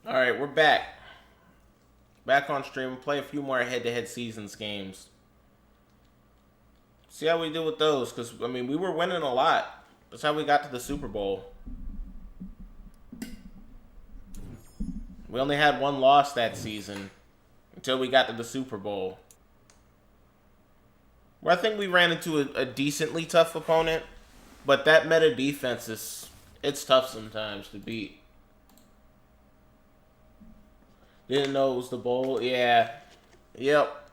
All right, we're back. Back on stream. We'll play a few more head-to-head seasons games. See how we do with those, because, I mean, we were winning a lot. That's how we got to the Super Bowl. We only had one loss that season until we got to the Super Bowl, where I think we ran into a decently tough opponent, but that meta defense it's tough sometimes to beat. Didn't know it was the bowl. Yeah. Yep.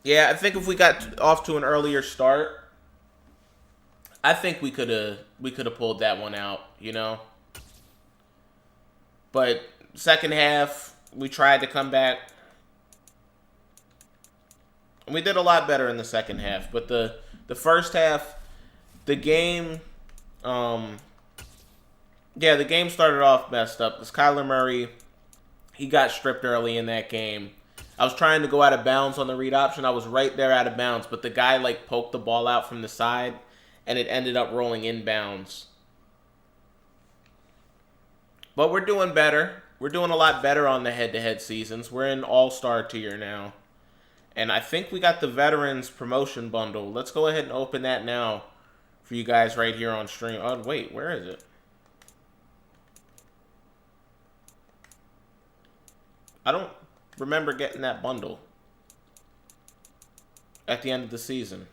Yeah, I think if we got off to an earlier start, I think we could have pulled that one out, you know. But second half, we tried to come back. And we did a lot better in the second half, but the first half, the game the game started off messed up. This Kyler Murray, he got stripped early in that game. I was trying to go out of bounds on the read option. I was right there out of bounds, but the guy like poked the ball out from the side, and it ended up rolling inbounds. But we're doing better. We're doing a lot better on the head-to-head seasons. We're in all-star tier now. And I think we got the Veterans promotion bundle. Let's go ahead and open that now for you guys right here on stream. Oh, wait, where is it? I don't remember getting that bundle at the end of the season.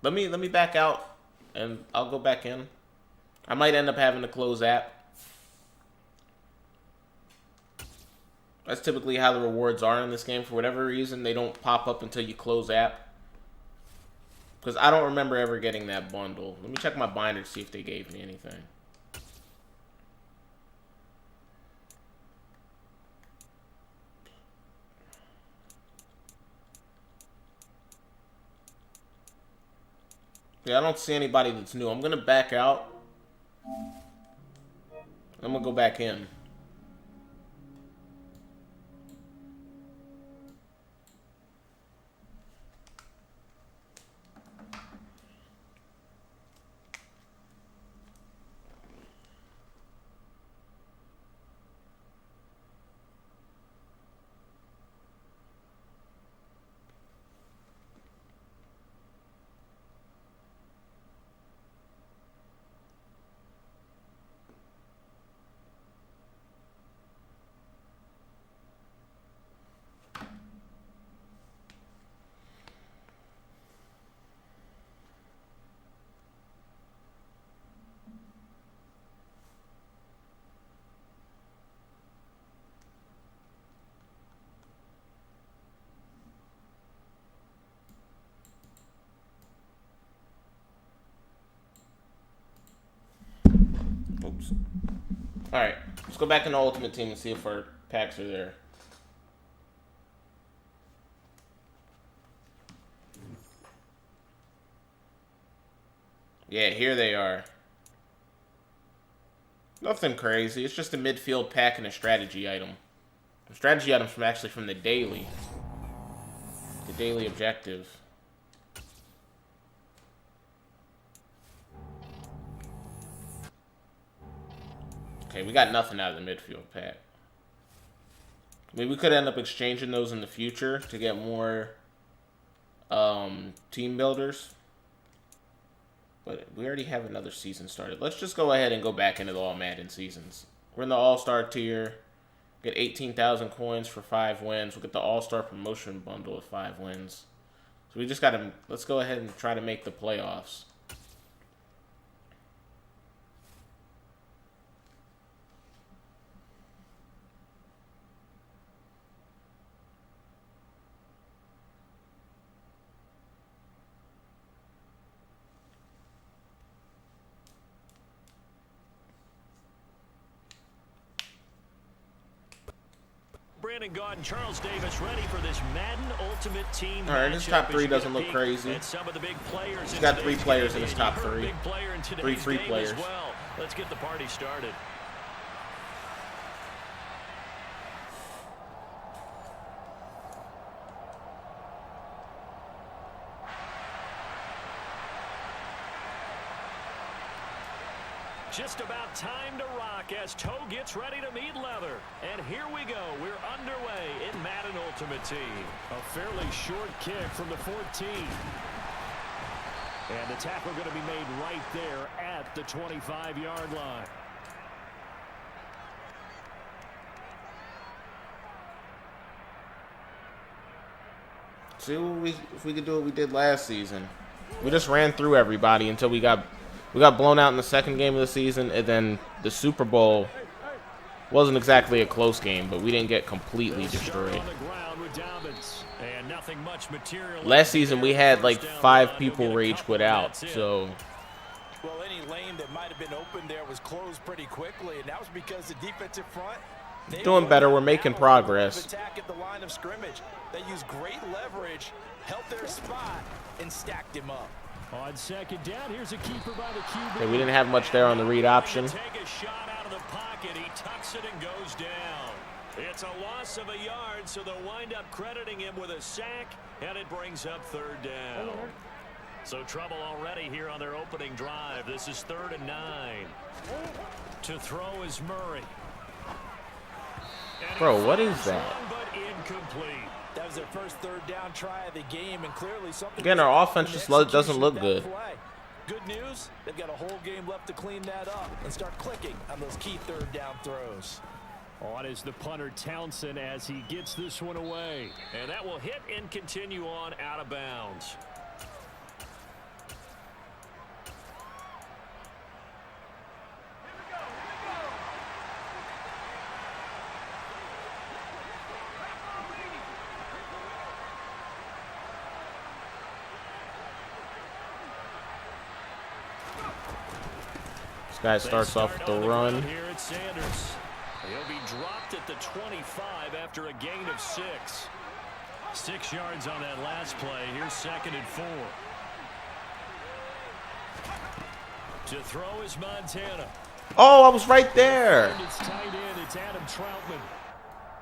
Let me back out, and I'll go back in. I might end up having to close app. That's typically how the rewards are in this game. For whatever reason, they don't pop up until you close app. Because I don't remember ever getting that bundle. Let me check my binder to see if they gave me anything. Yeah, I don't see anybody that's new. I'm going to back out. I'm going to go back in. Oops. Alright, let's go back into Ultimate Team and see if our packs are there. Yeah, here they are. Nothing crazy. It's just a midfield pack and a strategy item. The strategy item's actually from the daily. The daily objective. Okay, we got nothing out of the midfield pack. I mean, we could end up exchanging those in the future to get more team builders. But we already have another season started. Let's just go ahead and go back into the All Madden seasons. We're in the All-Star tier. Get 18,000 coins for 5 wins. We'll get the All-Star promotion bundle with 5 wins. So we just got to... Let's go ahead and try to make the playoffs. Brandon Gaudin, Charles Davis ready for this Madden Ultimate Team. All right, his top 3 doesn't look crazy. Some of the big players He's got 3 players in his top 3. 3 free players. Well. Let's get the party started. Just about time to rock as toe gets ready to meet leather. And here we go. We're underway in Madden Ultimate Team. A fairly short kick from the 14. And the tackle going to be made right there at the 25-yard line. See if we could do what we did last season. We just ran through everybody until we got blown out in the second game of the season, and then the Super Bowl wasn't exactly a close game, but we didn't get completely destroyed. Last season we had like 5 people rage quit out, so. Well, any lane that might have been open there was closed pretty quickly, and that was because the defensive front. Doing better. We're making progress. Attack at the line of scrimmage. They used great leverage, held their spot, and stacked him up. On second down, here's a keeper by the QB. Okay, we didn't have much there on the read option. Take a shot out of the pocket. He tucks it and goes down. It's a loss of a yard, so they'll wind up crediting him with a sack, and it brings up third down. So trouble already here on their opening drive. This is 3rd and 9. To throw is Murray. Bro, what is that? But incomplete. That was their first 3rd down try of the game, and clearly something. Again, our offense just doesn't look good. Good news, they've got a whole game left to clean that up and start clicking on those key 3rd down throws. On is the punter Townsend as he gets this one away. And that will hit and continue on out of bounds. Guy starts off with the run. Here at Sanders. He'll be dropped at the 25 after a gain of 6. 6 yards on that last play. Here's 2nd and 4. To throw is Montana. Oh, I was right there. It's tight end. It's Adam Troutman.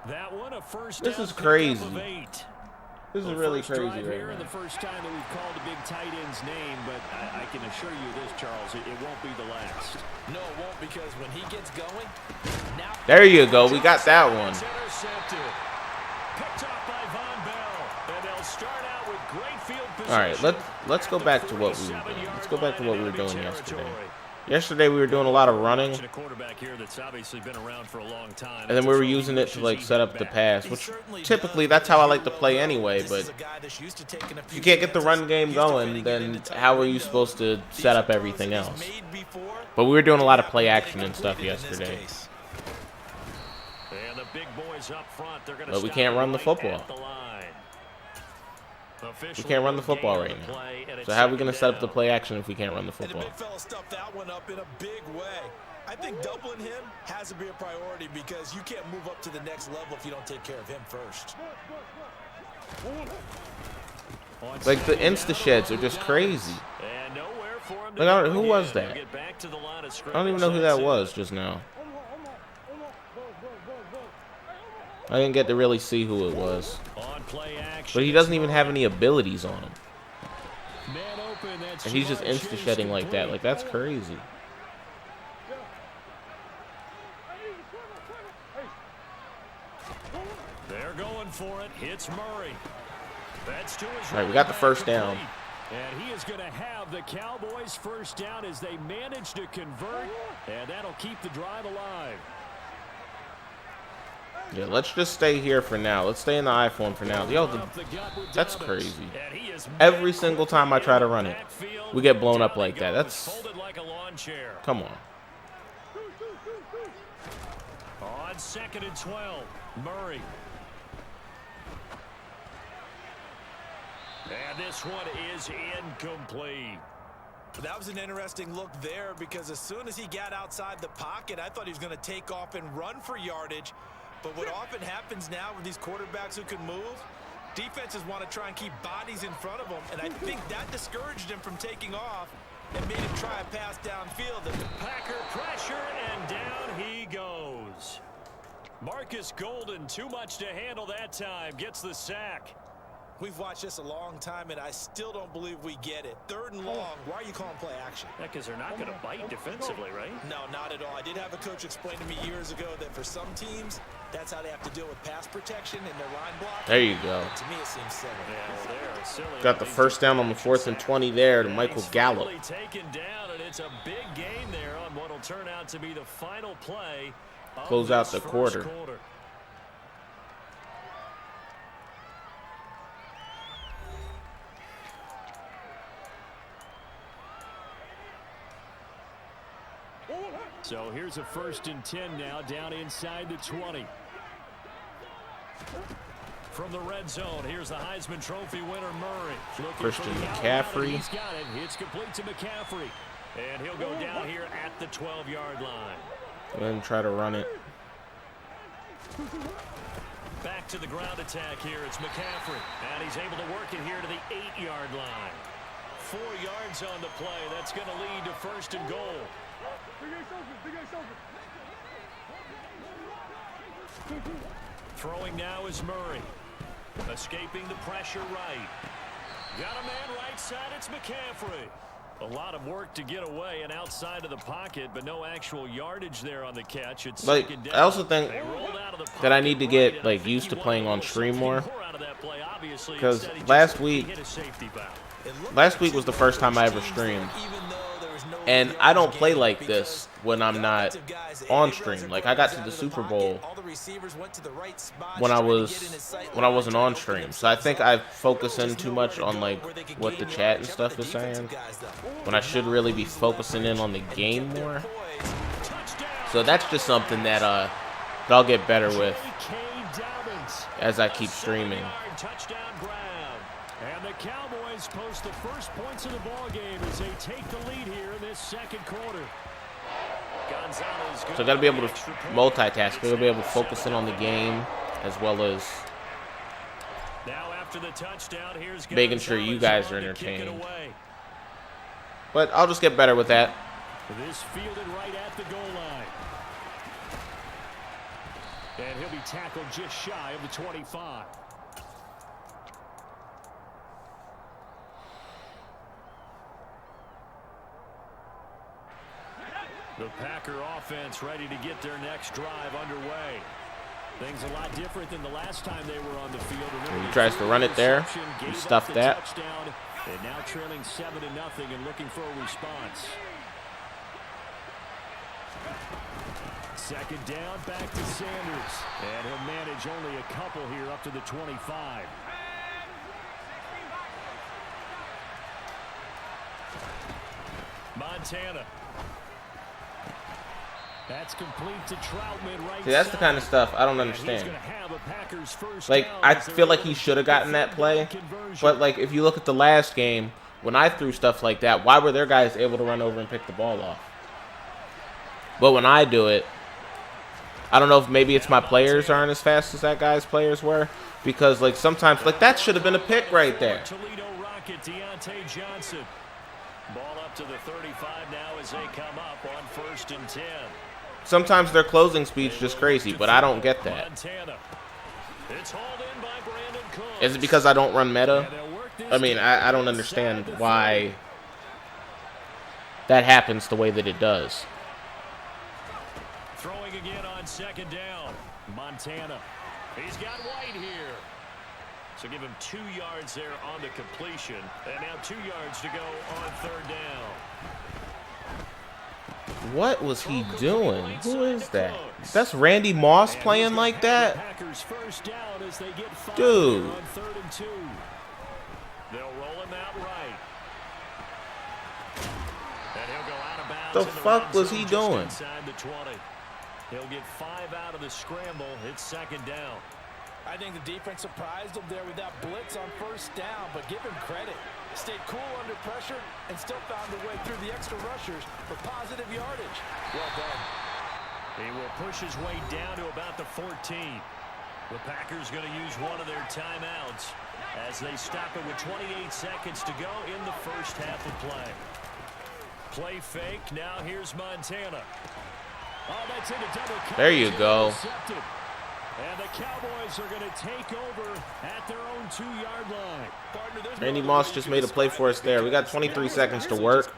That one a first. This down is crazy. of 8. This is really crazy right here, now. The first time that we've called a big tight end's name, but I can assure you this, Charles, it won't be the last. No, it won't, because when he gets going, now there you go. We got that one. Intercepted. Picked off by Von Bell, and they'll start out with great field position. All right, let's go back to what we were doing. Let's go back to what we were doing yesterday. Yesterday we were doing a lot of running, A quarterback here that's obviously been around for a long time. and then we were using it to like set up the pass, which typically that's how I like to play anyway. But if you can't get the run game going, then how are you supposed to set up everything else? But we were doing a lot of play action and stuff yesterday. And the big boys up front, they're But we can't run the football. We can't run the football right now. So how are we going to set up the play action if we can't run the football? And the big fella stuffed that one up in a big way. I think doubling him has to be a priority, because you can't move up to the next level if you don't take care of him first. Like the insta-sheds are just crazy. Like, who was that? I don't even know who that was just now. I didn't get to really see who it was. But he doesn't even have any abilities on him. And he's just insta-shedding like that. Like, that's crazy. They're going for it. It's Murray. That's to his All right, we got the first down. And he is going to have the Cowboys' first down as they manage to convert. And that'll keep the drive alive. Yeah, let's just stay here for now. Let's stay in the I form for now. Yo, that's crazy. Every single time I try to run it, we get blown up like that. That's... Come on. On 2nd and 12, Murray. And this one is incomplete. That was an interesting look there, because as soon as he got outside the pocket, I thought he was going to take off and run for yardage. But what often happens now with these quarterbacks who can move, defenses want to try and keep bodies in front of them, and I think that discouraged him from taking off and made him try a pass downfield. The Packer pressure, and down he goes. Marcus Golden, too much to handle that time, gets the sack. We've watched this a long time, and I still don't believe we get it. 3rd and long. Why are you calling play action? Yeah, because they're not going to bite defensively, right? No, not at all. I did have a coach explain to me years ago that for some teams, that's how they have to deal with pass protection in their line block. There you go. To me, it seems silly. Yeah, well, silly. Got the first down on the 4th and 20 there to Michael Gallup. Taken down, and it's a big game there on what will turn out to be the final play. Close out the quarter. So here's a 1st and 10 now, down inside the 20. From the red zone, here's the Heisman Trophy winner, Murray. Christian McCaffrey. He's got it. It's complete to McCaffrey. And he'll go down here at the 12-yard line. Go ahead and try to run it. Back to the ground attack here. It's McCaffrey. And he's able to work it here to the 8-yard line. 4 yards on the play. That's going to lead to 1st and goal. Throwing now is Murray. Escaping the pressure right. Got a man right side. It's McCaffrey. A lot of work to get away and outside of the pocket, but no actual yardage there on the catch. It's like, I also think that I need to get like used to playing on stream more, because last week was the first time I ever streamed, and I don't play like this when I'm not on stream. Like, I got to the Super Bowl when I wasn't on stream, so I think I focus in too much on like what the chat and stuff is saying, when I should really be focusing in on the game more. So that's just something that I'll get better with as I keep streaming. And the Cowboys post the first points of the ball game as they take the lead here in this 2nd quarter. So I got to be able to multitask. I got to be able to focus in on the game as well as making sure you guys are entertained. But I'll just get better with that. This fielded right at the goal line. And he'll be tackled just shy of the 25. The Packer offense ready to get their next drive underway. Things a lot different than the last time they were on the field. He tries to run it there. He stuffed that. And now trailing 7-0 and looking for a response. 2nd down, back to Sanders. And he'll manage only a couple here up to the 25. Montana. That's complete to Troutman right. See, that's the kind of stuff I don't understand. Like, I feel like he should have gotten that play, but like if you look at the last game, when I threw stuff like that, why were their guys able to run over and pick the ball off? But when I do it, I don't know if maybe it's my players aren't as fast as that guy's players were, because like sometimes like that should have been a pick right there. Ball up to the 35 now as they come up on 1st and 10. Sometimes their closing speed's just crazy, but I don't get that. Is it because I don't run meta? I mean, I don't understand why that happens the way that it does. Throwing again on 2nd down. Montana. He's got White here. So give him 2 yards there on the completion. And now 2 yards to go on 3rd down. What was he doing? Who is that? That's Randy Moss playing like that? Dude. They'll roll him out right. And he'll go out of bounds. The fuck was he doing? He'll get 5 out of the scramble. It's 2nd down. I think the defense surprised him there with that blitz on 1st down, but give him credit. Stayed cool under pressure and still found a way through the extra rushers for positive yardage. Well done. He will push his way down to about the 14. The Packers going to use one of their timeouts as they stop it with 28 seconds to go in the 1st half of play. Play fake. Now here's Montana. Oh, that's into double coverage. There you go. And the Cowboys are going to take over at their own 2-yard line. Randy Moss just made a play for us there. We got 23 seconds to work.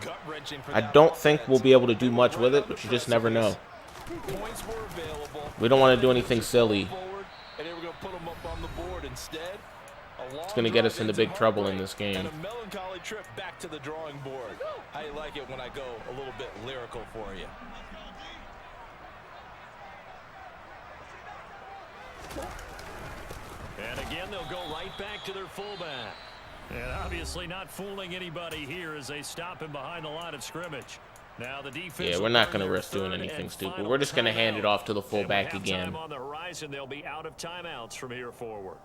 I don't think we'll be able to do much with it, but you just never know. We don't want to do anything silly. It's going to get us into big trouble in this game. A melancholy trip back to the drawing board. I like it when I go a little bit lyrical for you. And again, they'll go right back to their fullback. And obviously not fooling anybody here as they stop him behind the line of scrimmage. Now the defense. Yeah, we're not going to risk doing anything stupid. We're just going to hand it off to the fullback again. On the horizon, they'll be out of timeouts from here forward.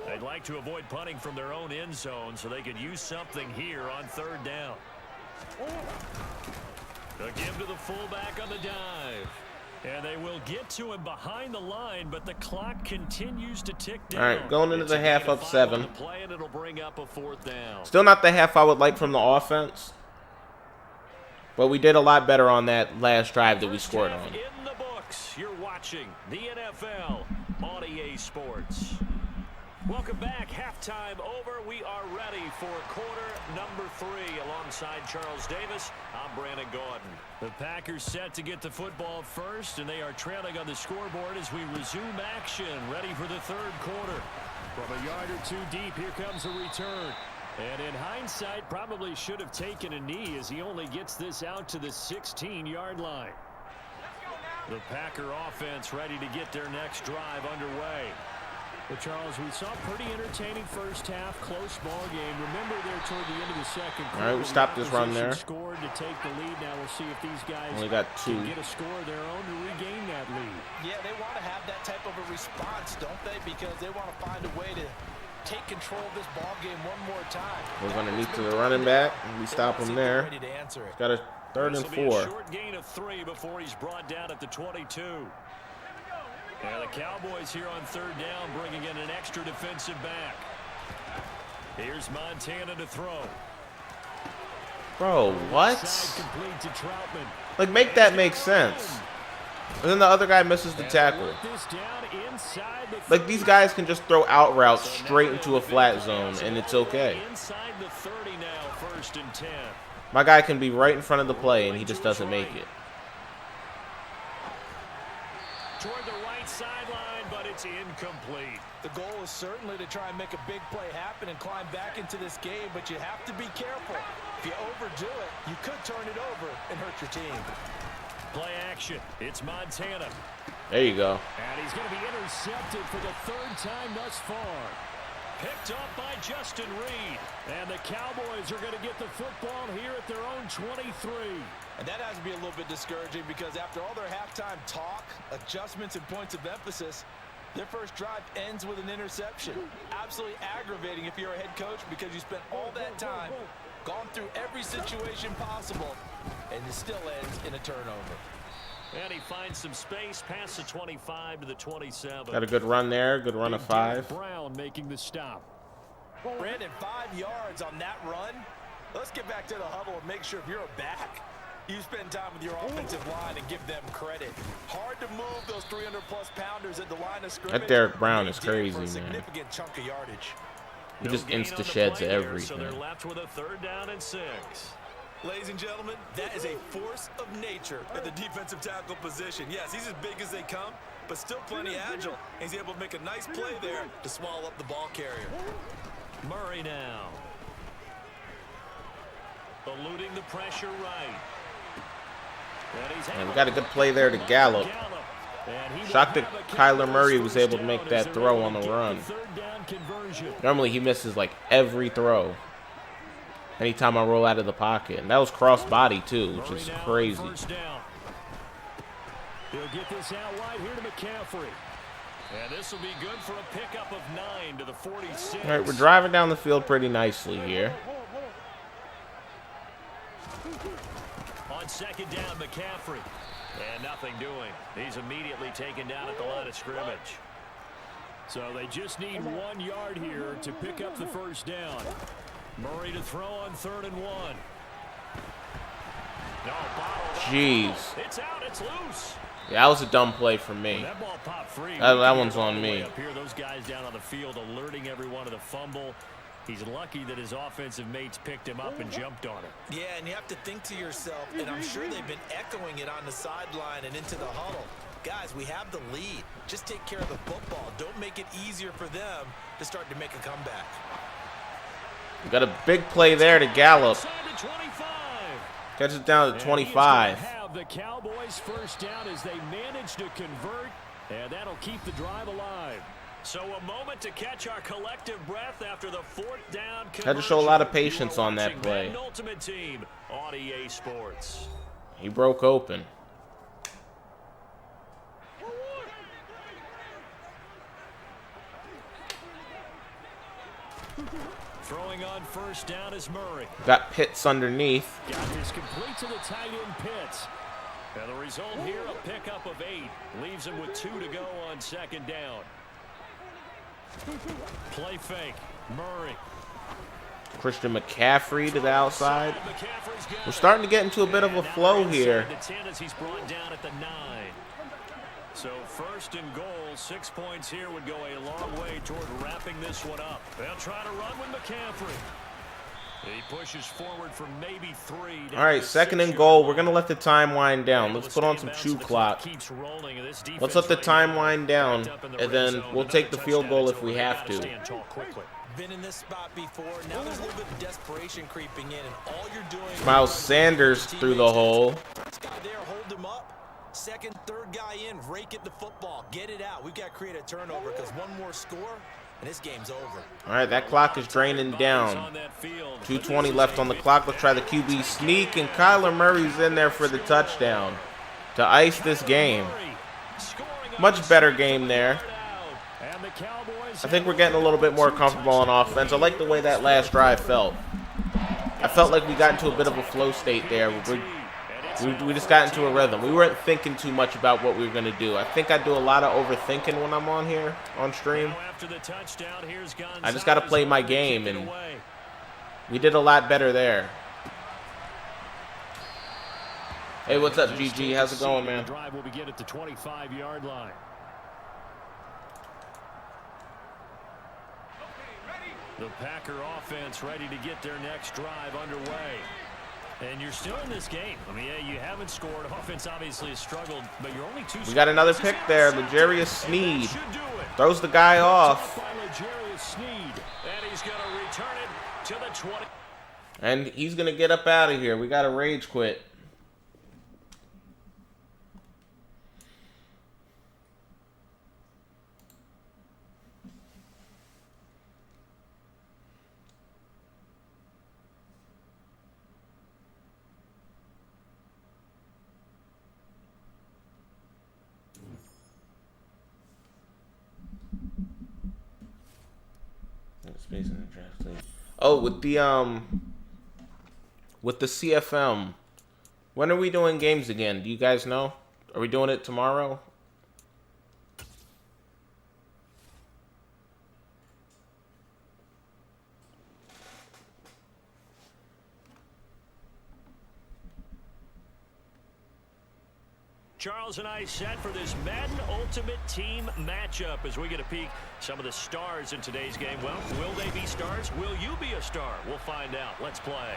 They'd like to avoid punting from their own end zone so they could use something here on 3rd down. They'll give to the fullback on the dive. And they will get to him behind the line, but the clock continues to tick down. All right, going into the half up 7. Play and it'll bring up a 4th down. Still not the half I would like from the offense. But we did a lot better on that last drive that we scored on. In the books, you're watching the NFL on EA Sports. Welcome back. Halftime over. We are ready for quarter number 3 alongside Charles Davis. I'm Brandon Gordon. The Packers set to get the football first, and they are trailing on the scoreboard as we resume action, ready for the 3rd quarter. From a yard or 2 deep, here comes a return. And in hindsight, probably should have taken a knee as he only gets this out to the 16-yard line. The Packer offense ready to get their next drive underway. But Charles, we saw a pretty entertaining first half, close ball game. Remember there toward the end of the 2nd quarter. All right, we stopped this run there. Scored to take the lead. Now we'll see if these guys only got 2. Can get a score of their own to regain that lead. Yeah, they want to have that type of a response, don't they? Because they want to find a way to take control of this ball game one more time. We're underneath to the running back, and we stop him there. Got a 3rd and 4. A short gain of 3 before he's brought down at the 22. And the Cowboys here on 3rd down, bringing in an extra defensive back. Here's Montana to throw. Bro, what? Complete to Troutman. Like, make that make sense. And then the other guy misses the tackle. Like, these guys can just throw out routes straight into a flat zone, and it's okay. Inside the 30 now, 1st and 10. My guy can be right in front of the play, and he just doesn't make it. Toward the right sideline, but it's incomplete. The goal is certainly to try and make a big play happen and climb back into this game, but you have to be careful. If you overdo it, you could turn it over and hurt your team. Play action. It's Montana. There you go. And he's going to be intercepted for the 3rd time thus far. Picked up by Justin Reed. And the Cowboys are going to get the football here at their own 23. And that has to be a little bit discouraging because after all their halftime talk, adjustments, and points of emphasis, their first drive ends with an interception. Absolutely aggravating if you're a head coach because you spent all that time, gone through every situation possible, and it still ends in a turnover. And he finds some space past the 25 to the 27. Got a good run there. Good run of 5. Brown making the stop. Brandon, 5 yards on that run. Let's get back to the huddle and make sure if you're a back, you spend time with your offensive line and give them credit. Hard to move those 300-plus pounders at the line of scrimmage. That Derek Brown is crazy, man. Significant chunk of yardage. He just insta-sheds everything. So they're left with a 3rd down and 6. Ladies and gentlemen, that is a force of nature at the defensive tackle position. Yes, he's as big as they come, but still plenty agile. He's able to make a nice play there to swallow up the ball carrier. Murray now. Eluding the pressure right. And we got a good play there to Gallup. Shocked that Kyler Murray was able to make that throw on the run. Normally he misses like every throw anytime I roll out of the pocket. And that was cross-body too, which is crazy. He'll get this out wide here to McCaffrey. And this will be good for a pickup of 9 to the 46. All right, we're driving down the field pretty nicely here. On 2nd down, McCaffrey. And nothing doing. He's immediately taken down at the line of scrimmage. So they just need 1 yard here to pick up the 1st down. Murray to throw on 3rd and 1. Jeez. It's out. It's loose. Yeah, that was a dumb play from me. That ball popped free. That one's on me. Up here, those guys down on the field alerting everyone of the fumble. He's lucky that his offensive mates picked him up and jumped on it. Yeah, and you have to think to yourself, and I'm sure they've been echoing it on the sideline and into the huddle. Guys, we have the lead. Just take care of the football. Don't make it easier for them to start to make a comeback. We got a big play there to Gallup. Catch it down to 25. Have the Cowboys first down as they manage to convert, and that'll keep the drive alive. So a moment to catch our collective breath after the fourth down conversion. Had to show a lot of patience on that play. Madden Ultimate Team on EA Sports. He broke open. Throwing on first down is Murray. Got Pitts underneath. Got this complete to the tight end Pitts. And the result here, a pickup of 8. Leaves him with 2 to go on second down. Play fake. Murray. Christian McCaffrey to the outside. We're starting to get into a bit of a flow here. He's brought down at the 9. So first and goal, 6 points here would go a long way toward wrapping this one up. They'll try to run with McCaffrey. He pushes forward for maybe 3. All right, second and goal. We're going to let the time wind down. Let's put on some chew clock. Let's let the time wind down, and then we'll take the field goal if we have to. Been in this spot before. Now there's a little bit of desperation creeping in, and all you're doing. Miles Sanders through the hole. First guy there, hold him up. Second, third guy in, rake at the football. Get it out. We've got to create a turnover because one more score, and this game's over. All right, that clock is draining down. 2:20 left on the clock. Let's try the QB sneak, and Kyler Murray's in there for the touchdown to ice this game. Much better game there. I think we're getting a little bit more comfortable on offense. I like the way that last drive felt. I felt like we got into a bit of a flow state there. We just got into a rhythm. We weren't thinking too much about what we were going to do. I think I do a lot of overthinking when I'm on here, on stream. I just got to play my game, and we did a lot better there. Hey, what's up, GG? How's it going, man? Drive will begin at the 25-yard line. The Packer offense ready to get their next drive underway. And you're still in this game. I mean, yeah, you haven't scored. Offense obviously has struggled, but you're only 2. We got another pick there. L'Jarius Sneed throws the guy off. And he's going to return it to the 20. And he's going to get up out of here. We got to rage quit. Oh, with the CFM, when are we doing games again? Do you guys know? Are we doing it tomorrow? Charles and I set for this Madden Ultimate Team matchup as we get a peek some of the stars in today's game. Well, will they be stars? Will you be a star? We'll find out. Let's play.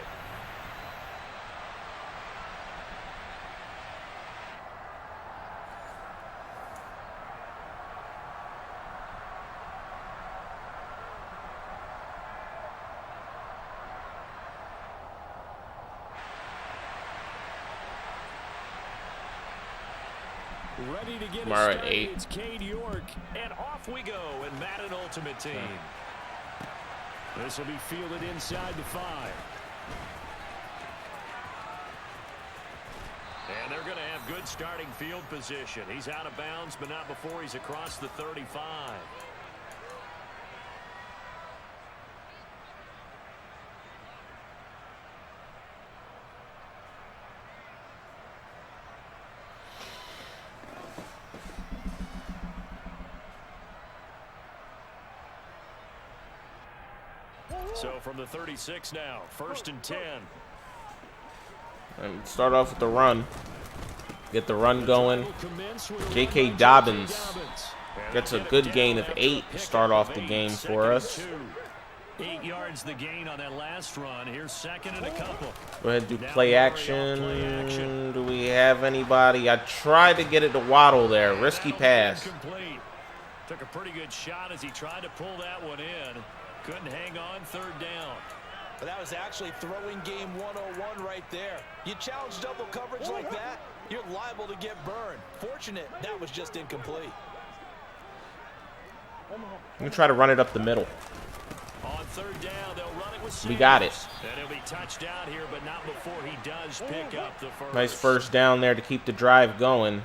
Ready to get tomorrow at 8. It's Cade York, and off we go in Madden Ultimate Team. This will be fielded inside the 5. And they're going to have good starting field position. He's out of bounds, but not before he's across the 35. So from the 36 now, 1st and 10. And start off with the run. Get the run going. J.K. Dobbins gets a good gain of 8 to start off the game for us. 8 yards the gain on that last run. Here's second and a couple. Go ahead and do play action. Do we have anybody? I tried to get it to Waddle there. Risky pass. Took a pretty good shot as he tried to pull that one in. Couldn't hang on, third down. But that was actually throwing game 101 right there. You challenge double coverage like that, you're liable to get burned. Fortunate that was just incomplete. I'm going to try to run it up the middle. On third down, they'll run it with Sanders. We got it. And he'll be touched out here, but not before he does pick up the first. Nice first down there to keep the drive going.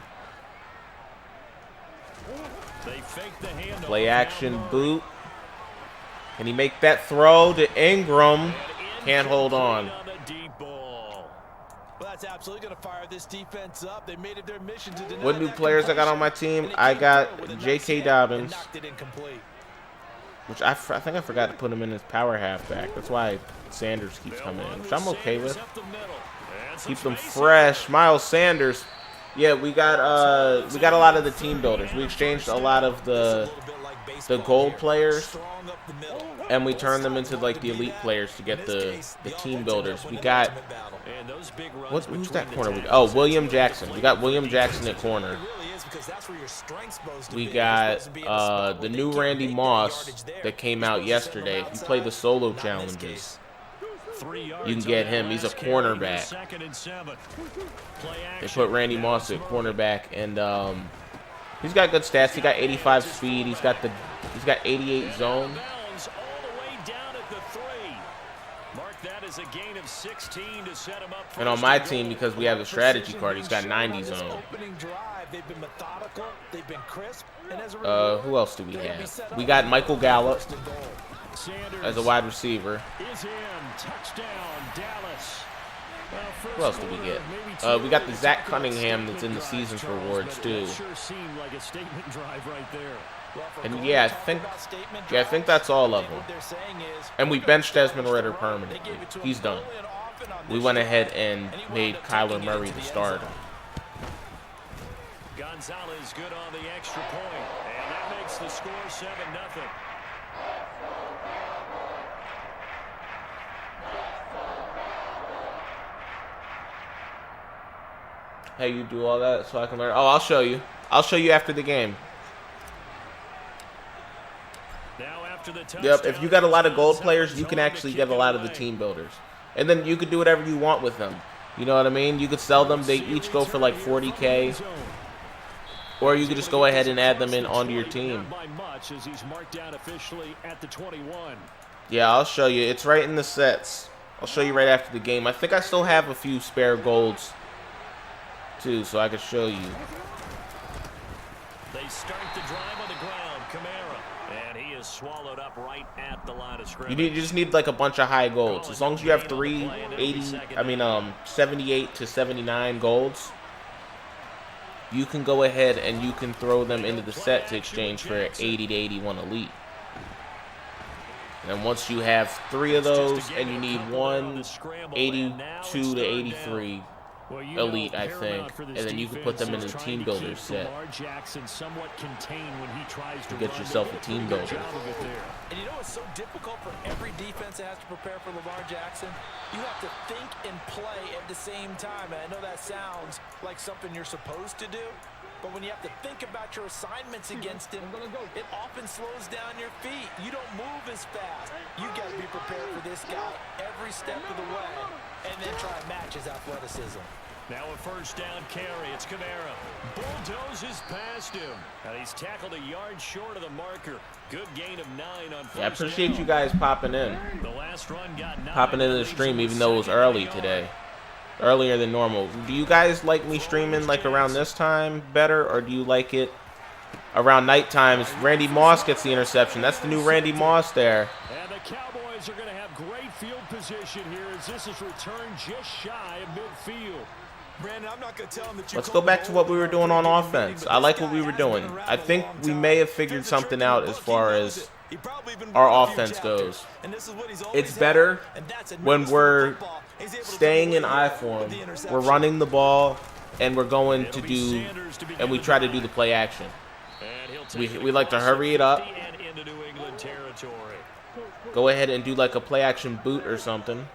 They fake the handoff. Play action boot. Can he make that throw to Ingram? Can't hold on. Well, that's absolutely going to fire this defense up. They made it their mission to deny. What new players I got on my team? I got J.K. Dobbins, which I think I forgot to put him in his power halfback. That's why Sanders keeps coming in, which I'm okay with. Keep them fresh. Miles Sanders. Yeah, we got a lot of the team builders. We exchanged a lot of the gold players, and we turned them into like the elite players to get the team builders. We got who's that corner? Oh, William Jackson. We got William Jackson at corner. We got the new Randy Moss that came out yesterday. If you play the solo challenges, you can get him. He's a cornerback. They put Randy Moss at cornerback, and he's got good stats. He got 85 speed. He's got 88 zone. And on my team, because we have a strategy card, he's got 90 zone. Who else do we have? We got Michael Gallup as a wide receiver. Who else do we get? We got the Zach Cunningham that's in the Seasons rewards too. And yeah, I think that's all of them. And we benched Desmond Ridder permanently. He's done. We went ahead and made Kyler Murray the starter. Gonzalez good on the extra point, and that makes the score 7-0. Hey, you do all that so I can learn. Oh, I'll show you. I'll show you after the game. Yep, if you got a lot of gold players, you can actually get a lot of the team builders. And then you could do whatever you want with them. You know what I mean? You could sell them. They each go for like 40K. Or you could just go ahead and add them in onto your team. Yeah, I'll show you. It's right in the sets. I'll show you right after the game. I think I still have a few spare golds too, so I can show you. They start the drive on the ground. Kamara, and he is swallowed up right at the line of scrimmage. You just need like a bunch of high golds. As long as you have 78 to 79 golds, you can go ahead and you can throw them into the set to exchange for 80 to 81 elite. And once you have 3 of those, and you need 82 to 83 elite, I think, and then you can put them in the team builder set to get yourself a team builder. And you know what's so difficult for every defense that has to prepare for Lamar Jackson? You have to think and play at the same time. And I know that sounds like something you're supposed to do, but when you have to think about your assignments against him, it often slows down your feet. You don't move as fast. You got to be prepared for this guy every step of the way, and then try and match his athleticism. Now a first down carry. It's Kamara. Bulldozes past him. And he's tackled a yard short of the marker. Good gain of 9 on first. Yeah, I appreciate you guys popping in. The last run got 9. Popping into the stream even though it was early today. Earlier than normal. Do you guys like me streaming like around this time better, or do you like it around night times? Randy Moss gets the interception. That's the new Randy Moss there. And the Cowboys are going to have great field position here as this is returned just shy of midfield. Brandon, I'm not going to tell him that Let's go back to what we were doing on offense. I like what we were doing. I think we may have figured something out as far as our offense goes. It's better when we're staying in I form. We're running the ball, and we're going to do, and we try to do the play action. We like to hurry it up. Go ahead and do like a play action boot or something.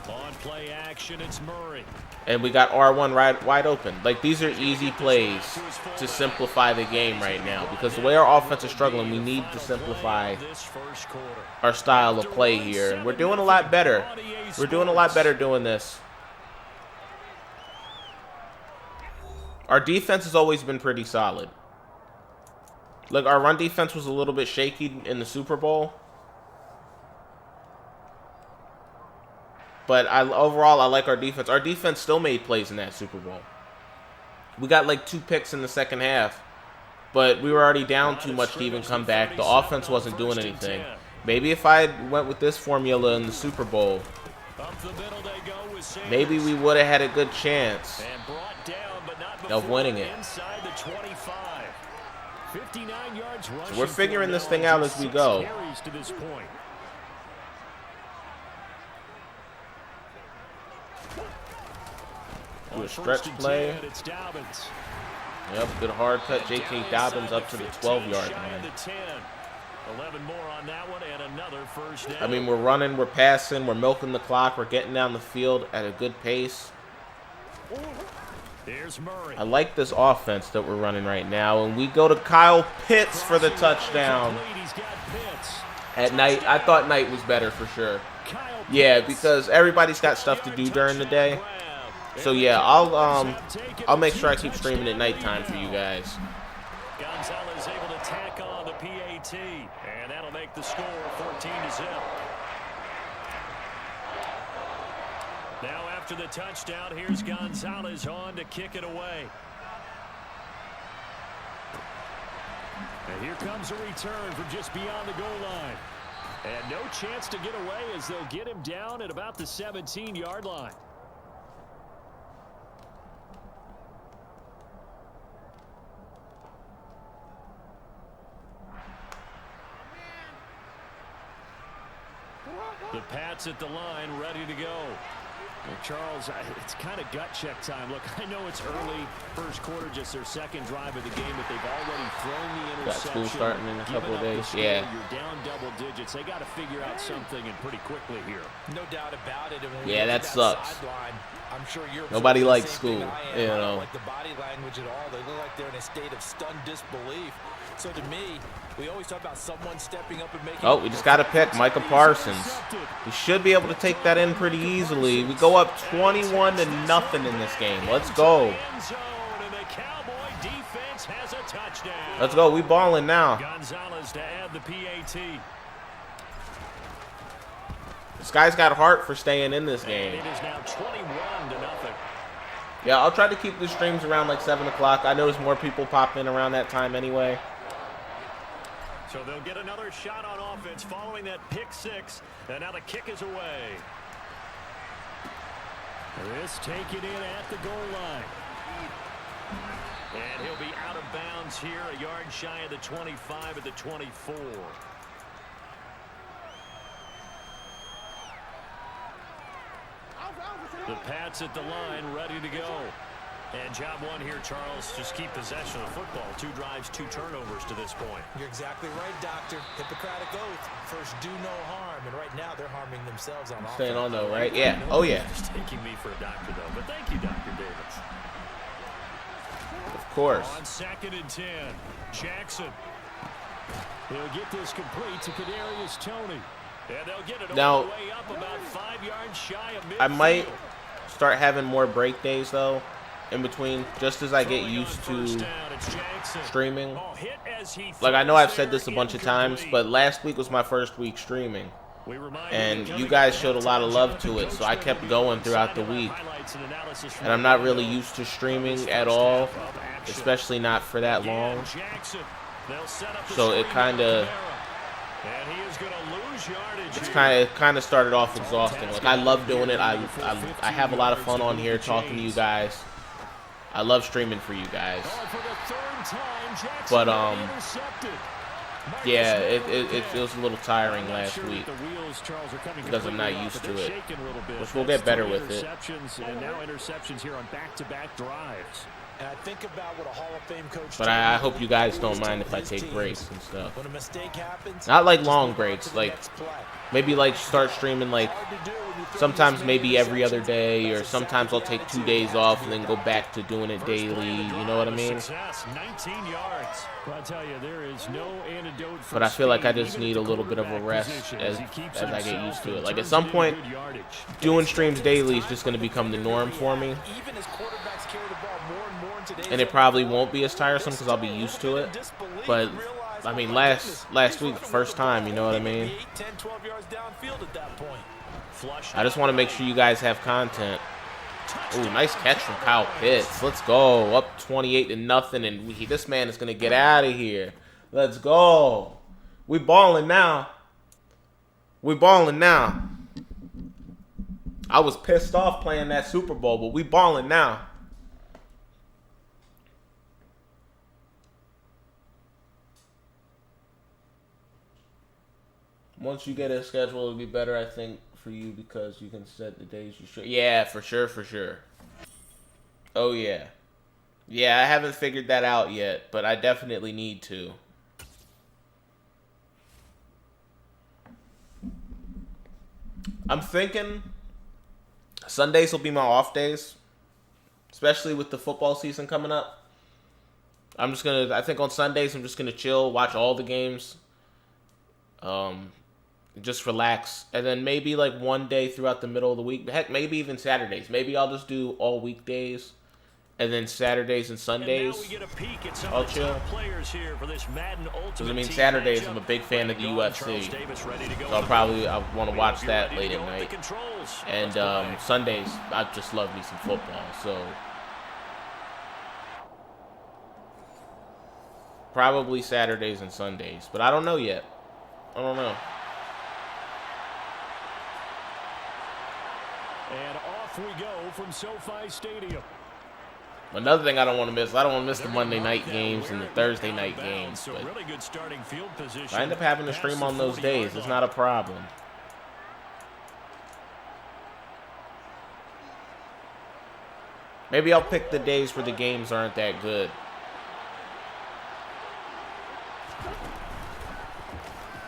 On play action, it's Murray. And we got R1 right wide open. Like, these are easy plays to simplify the game right now, because the way our offense is struggling, we need to simplify our style of play here. And we're doing a lot better. We're doing a lot better doing this. Our defense has always been pretty solid. Look, our run defense was a little bit shaky in the Super Bowl. But overall, I like our defense. Our defense still made plays in that Super Bowl. We got like 2 picks in the second half. But we were already down too much to even come back. The offense wasn't doing anything. Maybe if I went with this formula in the Super Bowl, maybe we would have had a good chance of winning it. So we're figuring this thing out as we go. Do a stretch play. Yep, good hard cut. J.K. Dobbins up to the 12-yard line. 11 more on that one and another first down. I mean, we're running, we're passing, we're milking the clock, we're getting down the field at a good pace. Here's Murray. I like this offense that we're running right now, and we go to Kyle Pitts for the touchdown. At night, I thought night was better for sure. Yeah, because everybody's got stuff to do during the day. So yeah, I'll make sure I keep streaming at nighttime for you guys. Gonzalez able to tack on the PAT, and that'll make the score 14-0. Now after the touchdown, here's Gonzalez on to kick it away. And here comes a return from just beyond the goal line. And no chance to get away as they'll get him down at about the 17-yard line. The Pats at the line, ready to go. Well, Charles, it's kind of gut check time. Look, I know it's early, first quarter, just their second drive of the game, but they've already thrown the interception. Got school starting in a couple of days. Yeah. You're down double digits. They got to figure out something, and pretty quickly here. No doubt about it. Yeah, that sucks. I'm sure you're nobody likes school, you know. Like the body language at all. They look like they're in a state of stunned disbelief. So to me, we always talk about someone stepping up and making. Oh, we just got to pick Micah Parsons. We should be able to take that in pretty easily. We go up 21-0 in this game. Let's go. Let's go. We balling now. Gonzalez to add the PAT. This guy's got heart for staying in this game. It is now 21-0. Yeah, I'll try to keep the streams around like 7 o'clock. I notice more people pop in around that time anyway. So they'll get another shot on offense following that pick six. And now the kick is away. This taken in at the goal line. And he'll be out of bounds here, a yard shy of the 25 at the 24. The Pats at the line, ready to go. And job one here, Charles, just keep possession of football. 2 drives, 2 turnovers to this point. You're exactly right, Doctor. Hippocratic oath. First, do no harm. And right now, they're harming themselves on offense. Staying on though, right? Yeah. Oh, yeah. Just taking me for a doctor, though. But thank you, Dr. Davis. Of course. On 2nd and 10, Jackson. He'll get this complete to Kadarius Toney. And they'll get it all the way up about 5 yards shy of midfield. I might start having more break days, though, in between, just as I get used to streaming. Like, I know I've said this a bunch of times, but last week was my first week streaming. And you guys showed a lot of love to it, so I kept going throughout the week. And I'm not really used to streaming at all, especially not for that long. So it kind of... It's kind of started off exhausting. Like, I love doing it. I have a lot of fun on here talking to you guys. I love streaming for you guys. But Yeah, it feels a little tiring last week because I'm not used to it, which we'll get better with it. And now interceptions here on back-to-back drives. And I think about what a Hall of Fame coach. But I hope you guys don't mind if I take breaks and stuff. When a mistake happens, not like long breaks, like maybe like start streaming like sometimes maybe every other day, or sometimes I'll take 2 days off and then go back to doing it daily. You know what I mean? 19 yards. Well, I tell you, there is no antidote for but I feel like I just speed, need a little bit of a rest as I get himself used to it. and Like at turns some into point, good yardage. doing streams daily is just going to become the norm for me. even as quarterbacks carry the ball more and more in today's And it probably won't be as tiresome because I'll be used to it. But I mean, last week, first time, you know what I mean? 10, 12 yards downfield at that point. I just want to make sure you guys have content. Ooh, nice catch from Kyle Pitts. Let's go. Up 28-0, and this man is gonna get out of here. Let's go. We balling now. We balling now. I was pissed off playing that Super Bowl, but we balling now. Once you get a schedule, it'll be better, I think, for you because you can set the days you should. Yeah, for sure, for sure. Oh, yeah. Yeah, I haven't figured that out yet, but I definitely need to. I'm thinking Sundays will be my off days, especially with the football season coming up. I think on Sundays, I'm just going to chill, watch all the games. Just relax, and then maybe like one day throughout the middle of the week, heck, maybe even Saturdays. Maybe I'll just do all weekdays, and then Saturdays and Sundays I'll chill. Because I mean, Saturdays I'm a big fan of the UFC, so I want to watch that late at night. And Sundays I just love me some football, so probably Saturdays and Sundays, but I don't know yet. I don't know. And off we go from SoFi Stadium. Another thing I don't want to miss the Monday night games and the Thursday night games. But really good starting field position. I end up having to stream on those days. It's not a problem. Maybe I'll pick the days where the games aren't that good.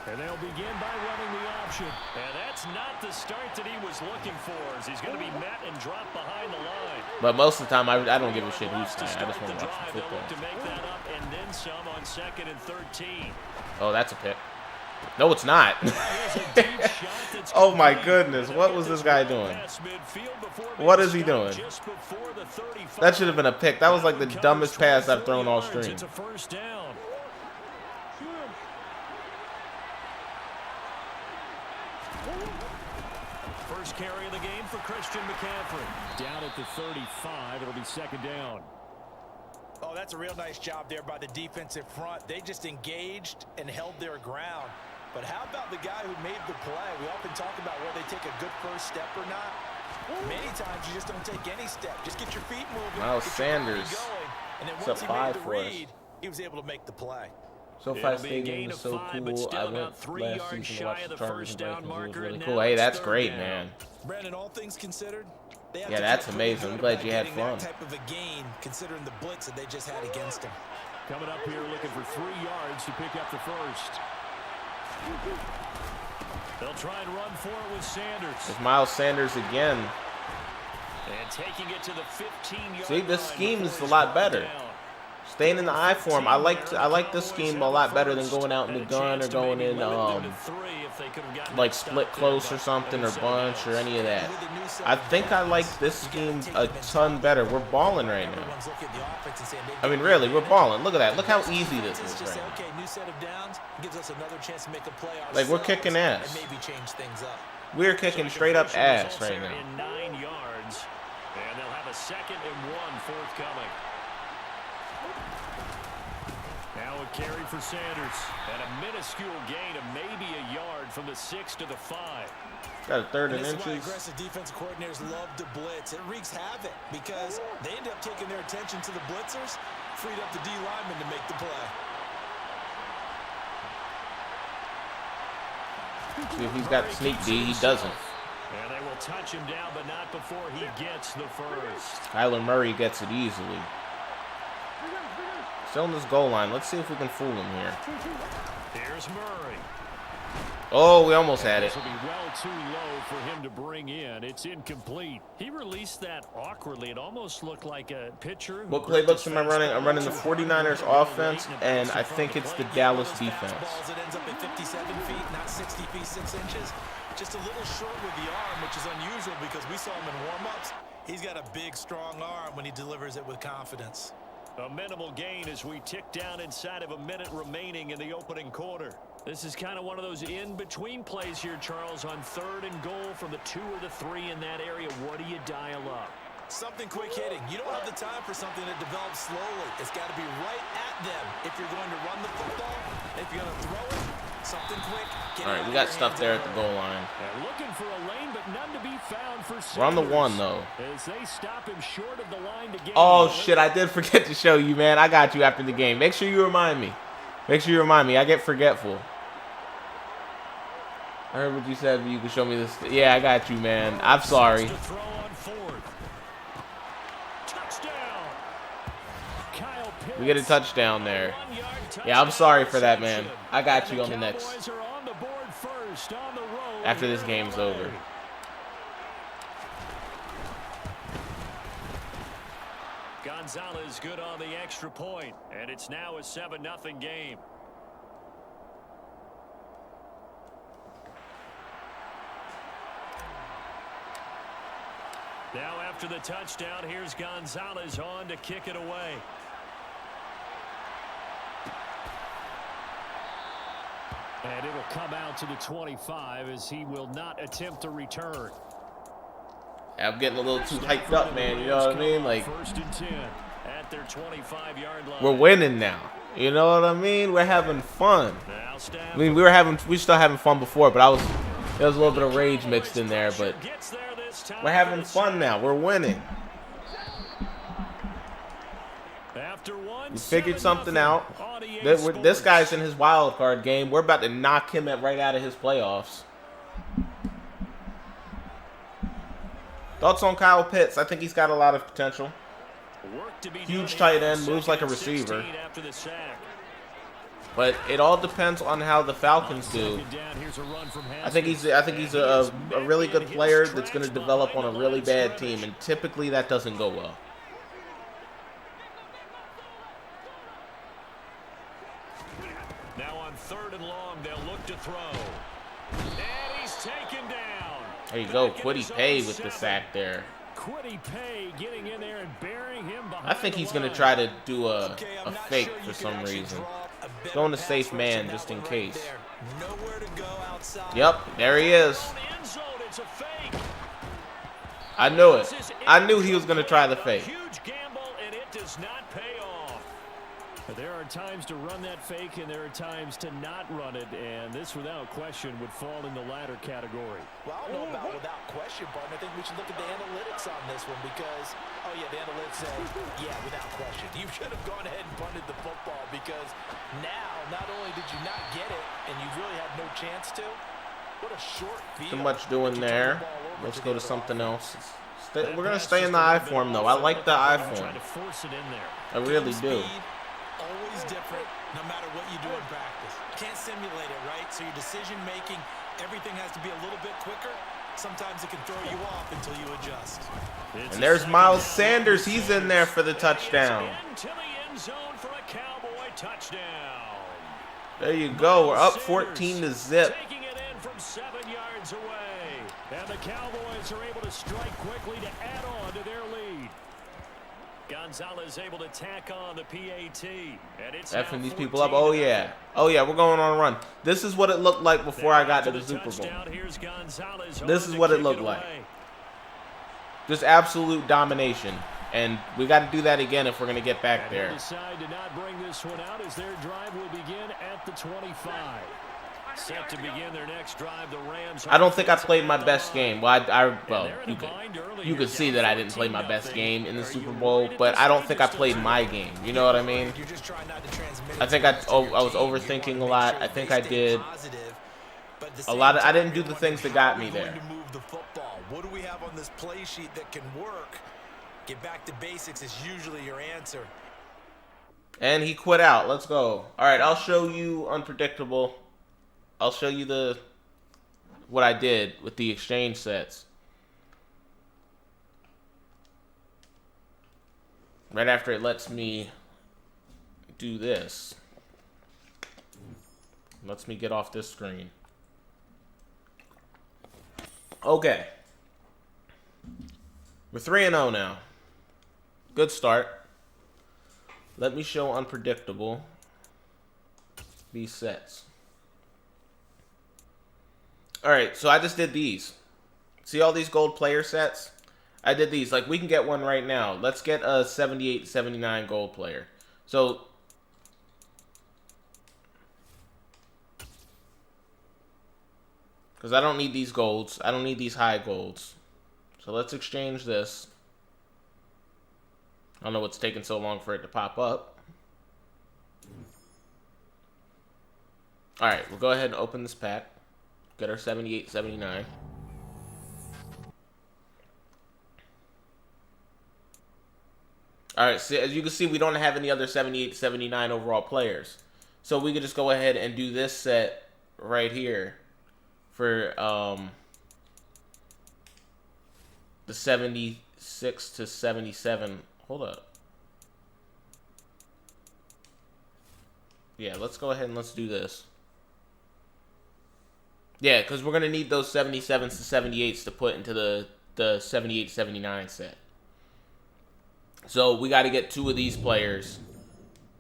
And they'll begin by running the option. And that's not the start that he was looking for, as he's going to be met and dropped behind the line. But most of the time, I don't give a shit who's playing. I just want to watch some football. To make that up and then some on 2nd and 13. Oh, that's a pick. No, it's not. Oh, my goodness. What was this guy doing? What is he doing? That should have been a pick. That was like the dumbest pass I've thrown all stream. It's a first down. First carry of the game for Christian McCaffrey. Down at the 35, it'll be 2nd down. Oh, that's a real nice job there by the defensive front. They just engaged and held their ground. But how about the guy who made the play? We often talk about whether they take a good first step or not. Many times you just don't take any step. Just get your feet moving. Miles Sanders. And then once he made the read, he was able to make the play. SoFi Stadium is so cool. I went last season to watch the Chargers and Vikings. It was really cool. Hey, that's great, man. Brandon, all things considered, yeah, that's amazing. I'm glad you had fun. Type of a gain, considering the blitz that they just had against him. Coming up here looking for 3 yards to pick up the first. They'll try and run for it with Sanders. It's Miles Sanders again. And taking it to the 15-yard See, this scheme is a lot better. Staying in the I form, I like this scheme a lot better than going out in the gun or going in like split close or something or bunch or any of that. I think I like this scheme a ton better. We're balling right now. I mean, really, we're balling. Look at that. Look how easy this is right now. Like, we're kicking ass. We're kicking straight up ass right now. 9 yards, and they'll have a 2nd and 1 forthcoming. Now a carry for Sanders, and a minuscule gain of maybe a yard from the 6 to the 5. Got a 3rd and inches. Aggressive defensive coordinators love to blitz. It wreaks havoc because they end up taking their attention to the blitzers, freed up the D lineman to make the play. See if he's got sneak D. He doesn't. And they will touch him down, but not before he gets the first. Kyler Murray gets it easily. Still on this goal line. Let's see if we can fool him here. Here's Murray. Oh, we almost had it. This will be well too low for him to bring in. It's incomplete. He released that awkwardly. It almost looked like a pitcher. What playbooks am I running? I'm running the 49ers offense, and I think it's the Dallas defense. It ends up at 57 feet, not 60 feet, 6 inches. Just a little short with the arm, which is unusual because we saw him in warm-ups. He's got a big, strong arm when he delivers it with confidence. A minimal gain as we tick down inside of a minute remaining in the opening quarter. This is kind of one of those in-between plays here, Charles, on 3rd and goal from the 2 or the 3 in that area. What do you dial up? Something quick hitting. You don't have the time for something that develops slowly. It's got to be right at them if you're going to run the football. If you're going to throw it, something quick. All right, we got stuff there at the goal line. Looking for a lane, but none to be found for Sanders. We're on the 1, though. As they stop him short of the line to gain. Oh, shit, I did forget to show you, man. I got you after the game. Make sure you remind me. Make sure you remind me. I get forgetful. I heard what you said, but you can show me this. Yeah, I got you, man. I'm sorry. We get a touchdown there. Yeah, I'm sorry for that, man. I got you on the next. After this game's over. Gonzalez good on the extra point, and it's now a 7-0 game. Now after the touchdown, here's Gonzalez on to kick it away. And it'll come out to the 25 as he will not attempt to return. I'm getting a little too hyped up, man. You know what I mean? Like, 1st and 10 at their 25-yard line. we're winning now. You know what I mean? We're having fun. I mean, we still having fun before, but there was a little bit of rage mixed in there, but we're having fun now. We're winning. We figured something out. This guy's in his wild card game. We're about to knock him right out of his playoffs. Thoughts on Kyle Pitts? I think he's got a lot of potential. Huge tight end, moves like a receiver. But it all depends on how the Falcons do. I think he's a really good player that's going to develop on a really bad team, and typically that doesn't go well. Now on 3rd and long, they'll look to throw. And he's taken down. There you go, Kwity Paye with the sack there. Kwity Paye getting in there and burying him behind. I think he's going to try to do a fake for some reason. Going to safe man just in case. Yep, there he is. I knew it. I knew he was going to try the fake. Huge gamble, and it does not pay off. There are times to run that fake, and there are times to not run it, and this, without question, would fall in the latter category. Well, I don't know about without question, but I think we should look at the analytics on this one because, oh, yeah, the analytics say, yeah, without question. You should have gone ahead and punted the football because now, not only did you not get it, and you really had no chance to, what a short field. Too much doing there. Let's go to something else. We're going to stay in the I form, though. I like the I form. I really do. Always different, no matter what you do in practice. Can't simulate it, right? So your decision-making, everything has to be a little bit quicker. Sometimes it can throw you off until you adjust. And there's Miles Sanders. He's in there for the touchdown. There you go. We're up 14-0. Taking it in from 7 yards away. And the Cowboys are able to strike quickly to add on to their lead. Gonzalez able to tack on the PAT. And it's Effing these people up. Oh, yeah. Oh, yeah, we're going on a run. This is what it looked like before I got to the Super Bowl. This is what it looked like. Just absolute domination. And we got to do that again if we're going to get back there. Decide to not bring this one out as their drive will begin at the 25. Set to begin their next drive, the Rams. I don't think I played my best game. Well, you could see that I didn't play my best game in the Super Bowl, but I don't think I played my game. You know what I mean? I think I was overthinking a lot. I think I did. at the same time, I didn't do the things that got me there. To move the football. What do we have on this play sheet that can work? Get back to basics is usually your answer. And he quit out. Let's go. All right, I'll show you unpredictable. I'll show you what I did with the exchange sets. Right after it lets me do this. Lets me get off this screen. Okay. We're 3-0 now. Good start. Let me show unpredictable these sets. Alright, so I just did these. See all these gold player sets? I did these. Like, we can get one right now. Let's get a 78-79 gold player. So, because I don't need these golds. I don't need these high golds. So let's exchange this. I don't know what's taking so long for it to pop up. Alright, we'll go ahead and open this pack. Get our 78-79. Alright, so as you can see, we don't have any other 78-79 overall players. So we could just go ahead and do this set right here for the 76-77. Hold up. Yeah, let's go ahead and let's do this. Yeah, because we're going to need those 77s to 78s to put into the 78-79 set. So we got to get 2 of these players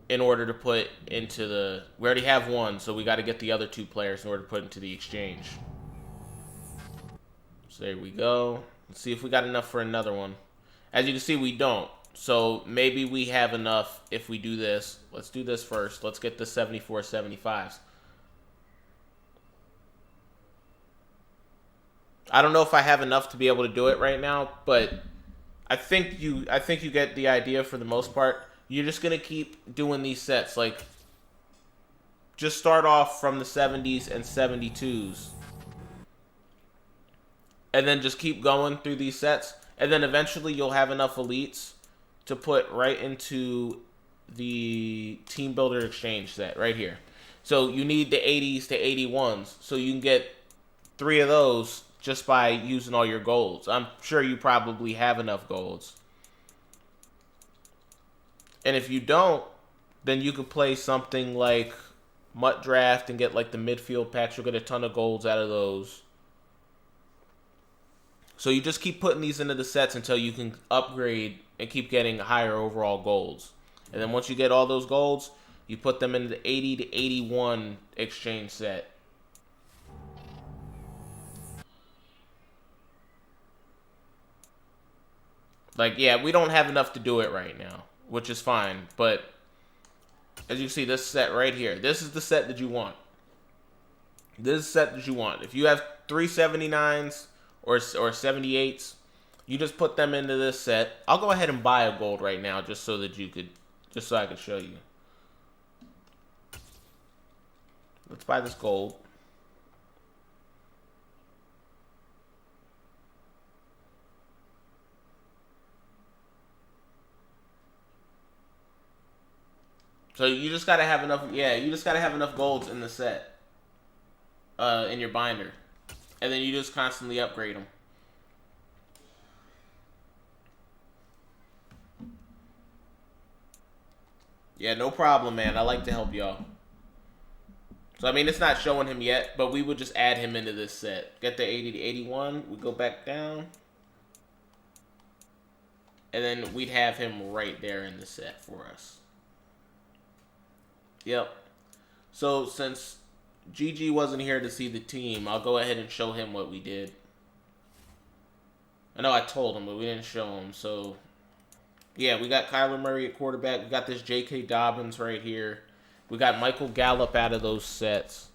in order to put into the... We already have one, so we got to get the other 2 players in order to put into the exchange. So there we go. Let's see if we got enough for another one. As you can see, we don't. So maybe we have enough if we do this. Let's do this first. Let's get the 74-75s. I don't know if I have enough to be able to do it right now, but I think you get the idea for the most part. You're just gonna keep doing these sets. Like, just start off from the 70s and 72s. And then just keep going through these sets. And then eventually you'll have enough elites to put right into the Team Builder Exchange set right here. So you need the 80s to 81s. So you can get 3 of those just by using all your golds. I'm sure you probably have enough golds. And if you don't, then you could play something like Mutt Draft and get like the midfield packs. You'll get a ton of golds out of those. So you just keep putting these into the sets until you can upgrade and keep getting higher overall golds. And then once you get all those golds, you put them into the 80 to 81 exchange set. Like, yeah, we don't have enough to do it right now, which is fine. But as you can see, this set right here, this is the set that you want. This is the set that you want. If you have 379s or 78s, you just put them into this set. I'll go ahead and buy a gold right now just so I could show you. Let's buy this gold. So you just gotta have enough. Yeah, you just gotta have enough golds in the set, in your binder, and then you just constantly upgrade them. Yeah, no problem, man. I like to help y'all. So I mean, it's not showing him yet, but we would just add him into this set. Get the 80 to 81. We go back down, and then we'd have him right there in the set for us. Yep. So since GG wasn't here to see the team, I'll go ahead and show him what we did. I know I told him, but we didn't show him. So, yeah, we got Kyler Murray at quarterback. We got this J.K. Dobbins right here. We got Michael Gallup out of those sets.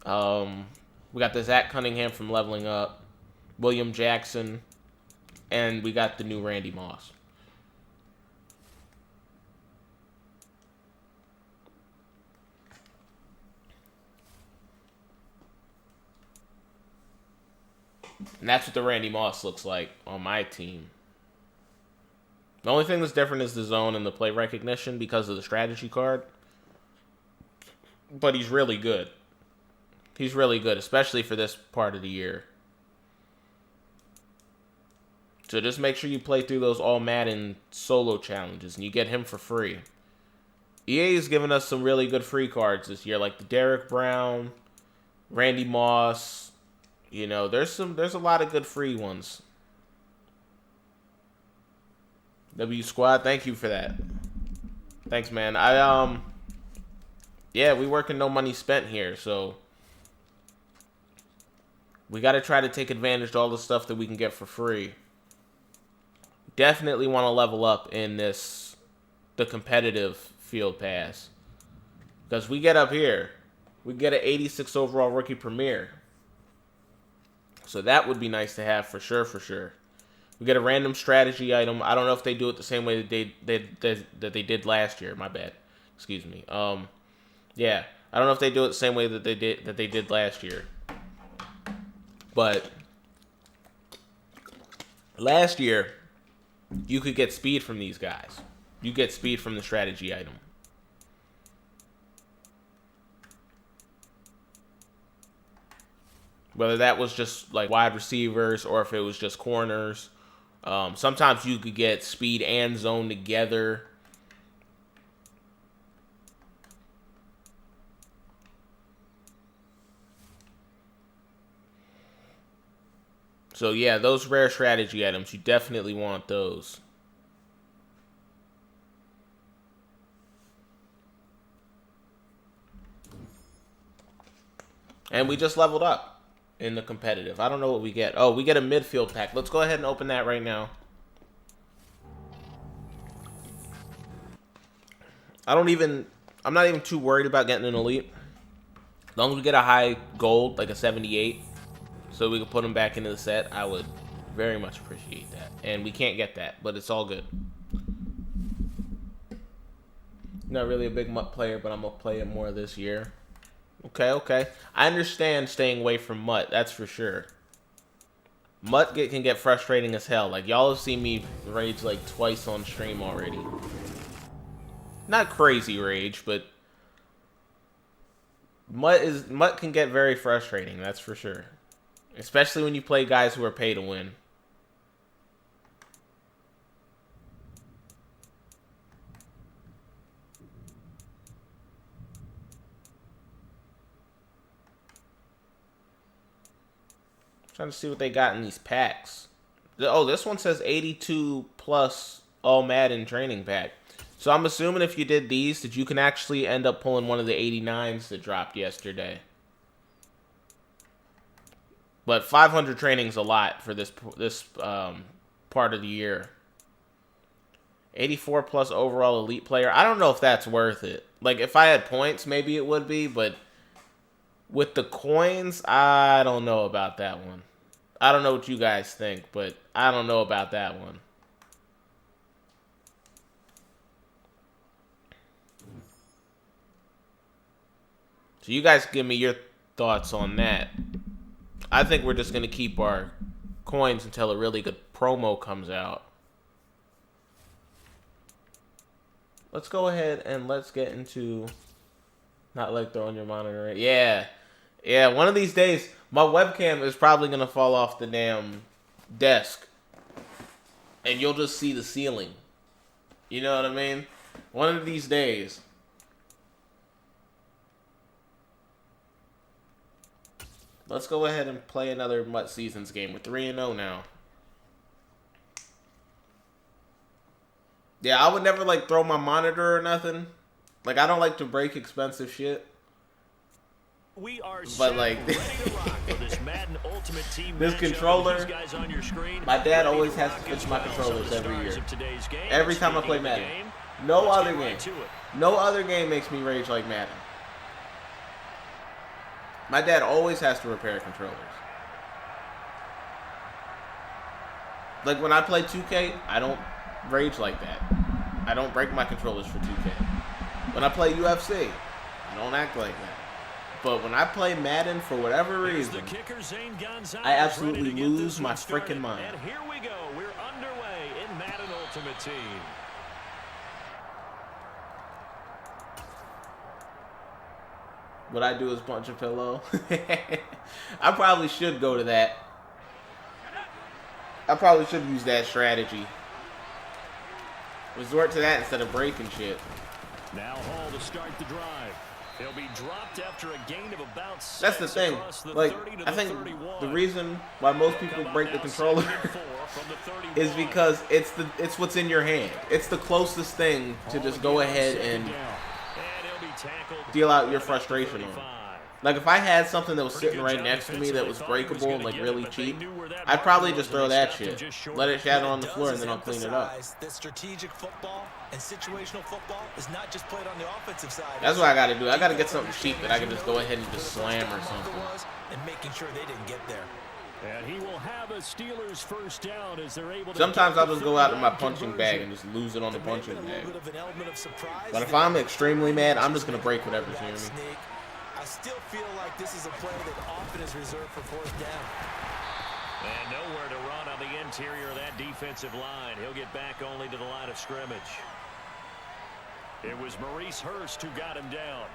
We got the Zach Cunningham from Leveling Up. William Jackson. And we got the new Randy Moss. And that's what the Randy Moss looks like on my team. The only thing that's different is the zone and the play recognition because of the strategy card. But he's really good. He's really good, especially for this part of the year. So just make sure you play through those All Madden solo challenges, and you get him for free. EA has given us some really good free cards this year, like the Derek Brown, Randy Moss. You know, there's a lot of good free ones. W Squad, thank you for that. Thanks, man. Yeah, we working no money spent here, so we got to try to take advantage of all the stuff that we can get for free. Definitely want to level up in the competitive field pass. Because we get up here, we get an 86 overall rookie premier. So that would be nice to have for sure. We get a random strategy item. I don't know if they do it the same way that they did last year. My bad. Excuse me. Yeah, I don't know if they do it the same way that they did last year. But last year, you could get speed from these guys. You get speed from the strategy item. Whether that was just like wide receivers or if it was just corners. Sometimes you could get speed and zone together. So yeah, those rare strategy items, you definitely want those. And we just leveled up in the competitive. I don't know what we get. Oh, we get a midfield pack. Let's go ahead and open that right now. I'm not even too worried about getting an elite. As long as we get a high gold, like a 78, so we can put them back into the set, I would very much appreciate that. And we can't get that, but it's all good. Not really a big MUT player, but I'm going to play it more this year. Okay. I understand staying away from MUT, that's for sure. MUT can get frustrating as hell. Like, y'all have seen me rage like twice on stream already. Not crazy rage, but MUT can get very frustrating, that's for sure. Especially when you play guys who are pay to win. Trying to see what they got in these packs. Oh, this one says 82 plus All Madden training pack. So I'm assuming if you did these, that you can actually end up pulling one of the 89s that dropped yesterday. But 500 training's a lot for this part of the year. 84 plus overall elite player. I don't know if that's worth it. Like, if I had points, maybe it would be, but with the coins, I don't know about that one. I don't know what you guys think, but I don't know about that one. So you guys give me your thoughts on that. I think we're just going to keep our coins until a really good promo comes out. Let's go ahead and let's get into not like throwing your monitor. Yeah, one of these days, my webcam is probably going to fall off the damn desk. And you'll just see the ceiling. You know what I mean? One of these days. Let's go ahead and play another MUT Seasons game. We're 3-0 now. Yeah, I would never, like, throw my monitor or nothing. Like, I don't like to break expensive shit. We are but, like, ready to rock for this Madden Ultimate Team this controller, guys on your screen, my dad always has to fix my controllers every year. Every time I play Madden. No other game. No other game makes me rage like Madden. My dad always has to repair controllers. Like, when I play 2K, I don't rage like that. I don't break my controllers for 2K. When I play UFC, I don't act like that. But when I play Madden, for whatever reason, I absolutely lose my freaking mind. And here we go. We're underway in Madden Ultimate Team. What I do is punch a pillow. I probably should go to that. I probably should use that strategy. Resort to that instead of breaking shit. Now Hall to start the drive. He'll be dropped after a gain of about 6. That's the thing. Like, I think the reason why most people break the controller is because it's what's in your hand. It's the closest thing to just go ahead and deal out your frustration on. Like, if I had something that was sitting right next to me that was breakable and, like, really cheap, I'd probably just throw that shit. Let it shatter on the floor, and then I'll clean it up. That strategic football and situational football is not just played on the offensive side. That's what I got to do. I got to get something cheap that I can just go ahead and just slam or something. And making sure they didn't get there. And he will have a Steelers first down as they're able to. Sometimes I'll just go out to my punching bag and just lose it on the punching bag. But if I'm extremely mad, I'm just going to break whatever's near me. I still feel like this is a play that often is reserved for fourth down. And nowhere to run on the interior of that defensive line. He'll get back only to the line of scrimmage. It was Maurice Hurst who got him down.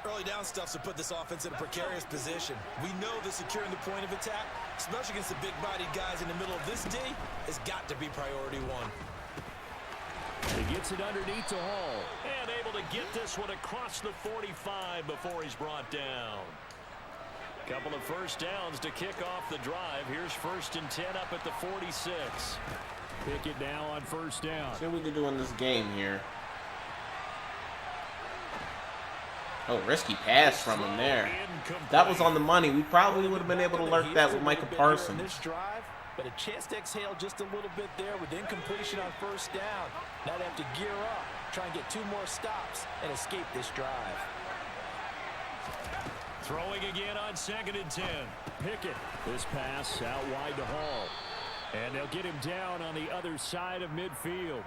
Early down stuff to put this offense in a precarious position. We know that securing the point of attack, especially against the big-bodied guys in the middle of this D, has got to be priority one. He gets it underneath to Hall. And able to get this one across the 45 before he's brought down. Couple of first downs to kick off the drive. Here's 1st and 10 up at the 46. Pick it now on first down. See what we can do in this game here. Oh, risky pass from him there. That was on the money. We probably would have been able to lurk that with Micah Parsons. But a chance to exhale just a little bit there with incompletion on first down. Now they have to gear up, try and get 2 more stops, and escape this drive. Throwing again on 2nd and 10. Pickett. This pass out wide to Hall. And they'll get him down on the other side of midfield.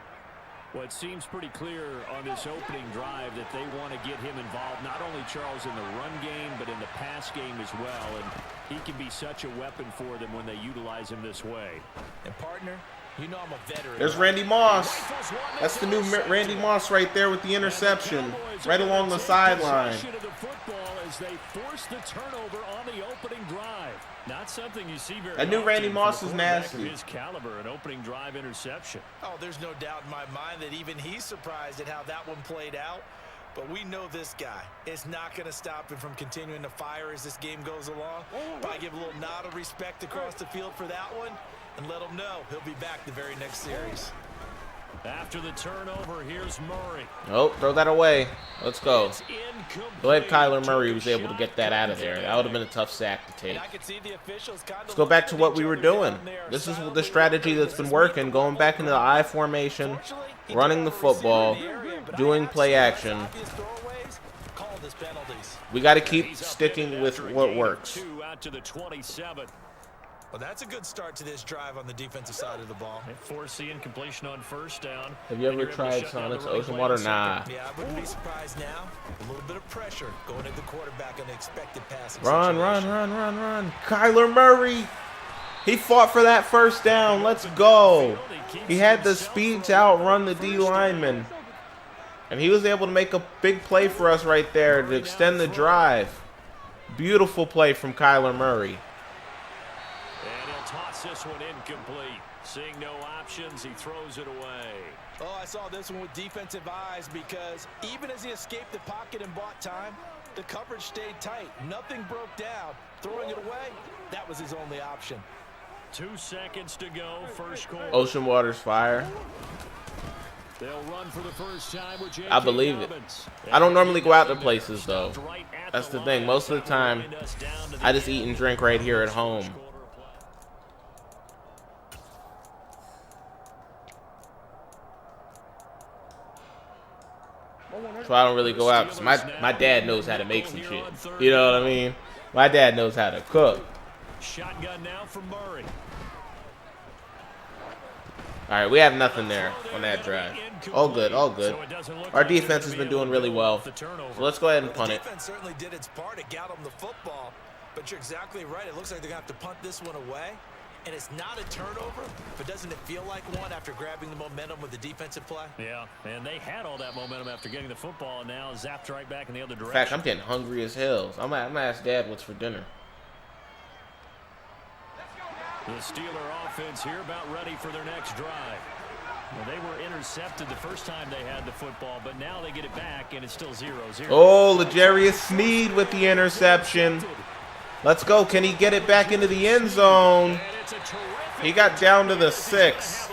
Well, it seems pretty clear on this opening drive that they want to get him involved, not only, Charles, in the run game, but in the pass game as well. And he can be such a weapon for them when they utilize him this way. And, partner, you know I'm a veteran. There's Randy Moss. That's the new Randy Moss right there with the interception, right along the sideline. As they force the turnover on the opening drive. Not something you see very I knew Randy Moss is nasty. His caliber, an opening drive interception. Oh, there's no doubt in my mind that even he's surprised at how that one played out. But we know this guy is not going to stop him from continuing to fire as this game goes along. Probably give a little nod of respect across the field for that one and let him know he'll be back the very next series. After the turnover, here's Murray. Oh, throw that away. Let's go. Glad Kyler Murray was able to get that out of there. That would have been a tough sack to take. Let's go back to what we were doing. This is the strategy that's been working. Going back into the I formation, running the football, doing play action. We got to keep sticking with what works. Well, that's a good start to this drive on the defensive side of the ball. Force the incompletion on first down. Have you ever tried Sonic's Ocean Water? Nah. Yeah, I wouldn't be surprised now. A little bit of pressure going at the quarterback on the expected passing situation. Run. Kyler Murray. He fought for that first down. Let's go. He had the speed to outrun the D lineman. And he was able to make a big play for us right there to extend the drive. Beautiful play from Kyler Murray. This one incomplete. Seeing no options, he throws it away. Oh, I saw this one with defensive eyes because even as he escaped the pocket and bought time, the coverage stayed tight. Nothing broke down. Throwing it away, that was his only option. 2 seconds to go, first quarter. Ocean Water's fire. They'll run for the first time with I believe it. I don't normally go out to places, though. That's the thing. Most of the time, I just eat and drink right here at home. So I don't really go out because my dad knows how to make some shit. You know what I mean? My dad knows how to cook. Shotgun now from Murray. All right, we have nothing there on that drive. All good, all good. So it doesn't look Our like they're defense has gonna been be able doing to really build well. off the turnover. So let's go ahead and The punt it. defense certainly did its part. It got them the football. But you're exactly right. It looks like they're going to have to punt this one away. And it's not a turnover, but doesn't it feel like one after grabbing the momentum with the defensive play? Yeah, and they had all that momentum after getting the football, and now zapped right back in the other In direction. fact, I'm getting hungry as hell. I'm gonna ask Dad what's for dinner. The Steeler offense here about ready for their next drive. Well, they were intercepted the first time they had the football, but now they get it back, and it's still 0-0. Oh, L'Jarius Sneed with the interception. Let's go. Can he get it back into the end zone? He got down to the 6.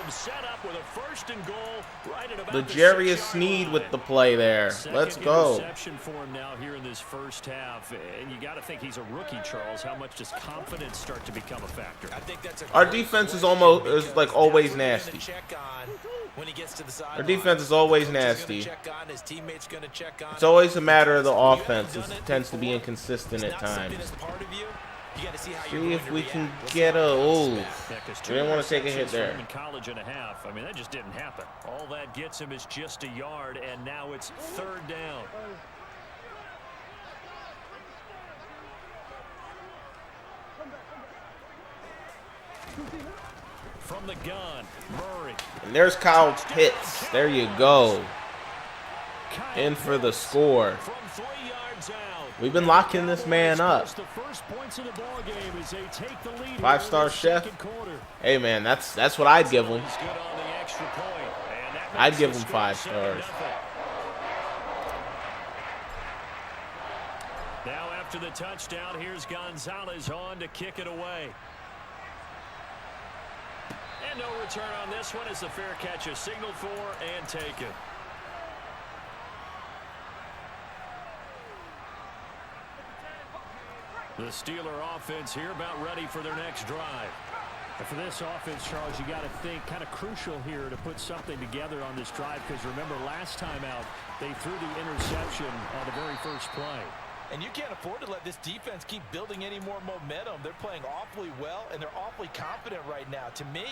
L'Jarius Sneed with the play there. Let's go. Interception for him now here in this first half, and you got to think he's a rookie, Charles. How much does confidence start to become a factor? I think that's Our defense is like always nasty. Our defense is always nasty. It's always a matter of the offense. It tends to be inconsistent at times. See if we can get a. Oh, we didn't want to take a hit there. In college and a half. I mean, that just didn't happen. All that gets him is just a yard, and now it's 3rd down. From the gun, Murray. And there's Kyle Pitts. There you go. In for the score. From 3 yards out. We've been locking this man up. The first points of the ball game as they take the lead. 5-star chef. Hey man, that's what I'd give him. He's good on the extra point, and that I'd makes give the him score 5 stars. 7-0. Now after the touchdown, here's Gonzalez on to kick it away. And no return on this one as the fair catch is signaled for and taken. The Steeler offense here about ready for their next drive. And for this offense, Charles, you got to think kind of crucial here to put something together on this drive, because remember last time out they threw the interception on the very first play. And you can't afford to let this defense keep building any more momentum. They're playing awfully well, and they're awfully confident right now. To me,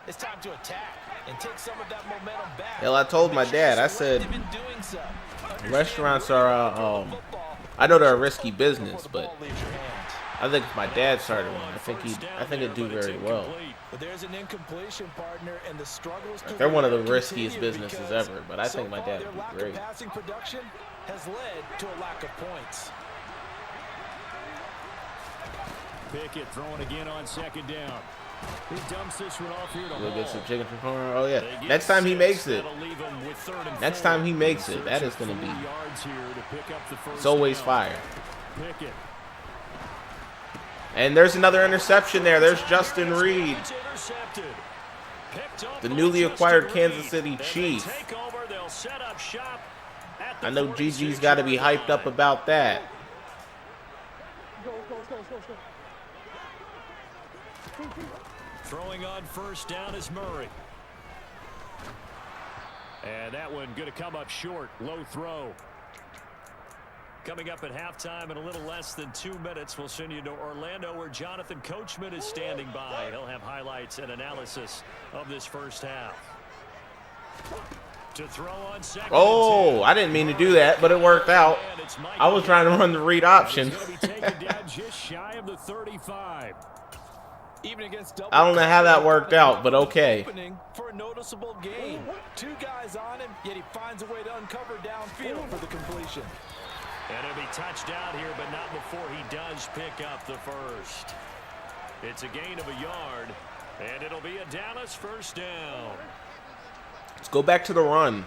it's time to attack and take some of that momentum back. Hell, I told my dad, I said, restaurants are, I know they're a risky business, but I think if my dad started one, I think it'd do very well. But there's an incompletion, partner, and the struggles. They're one of the riskiest businesses ever, but I think my dad would be great. Passing production has led to a lack of points. Pickett throwing again on 2nd down. He dumps this one off here to We'll get Hall. some chicken from corner. Oh yeah. Next time he makes it. Next time he makes it, that is going to be. It's always fire. Pickett. And there's another interception there. There's Justin Reed, the newly acquired Kansas City Chief. I know Gigi's got to be hyped up about that. Throwing on 1st down is Murray. And that one going to come up short. Low throw. Coming up at halftime in a little less than 2 minutes, we'll send you to Orlando where Jonathan Coachman is standing by. He'll have highlights and analysis of this first half. To throw on 2nd. Oh, I didn't mean to do that, but it worked out. I was trying to run the read option. Just shy of the 35. Even against I don't know how that worked out, but okay. For a noticeable gain. 2 guys on him, yet he finds a way to uncover downfield for the completion. And it'll be touchdown here, but not before he does pick up the first. It's a gain of a yard, and it'll be a Dallas 1st down. Let's go back to the run.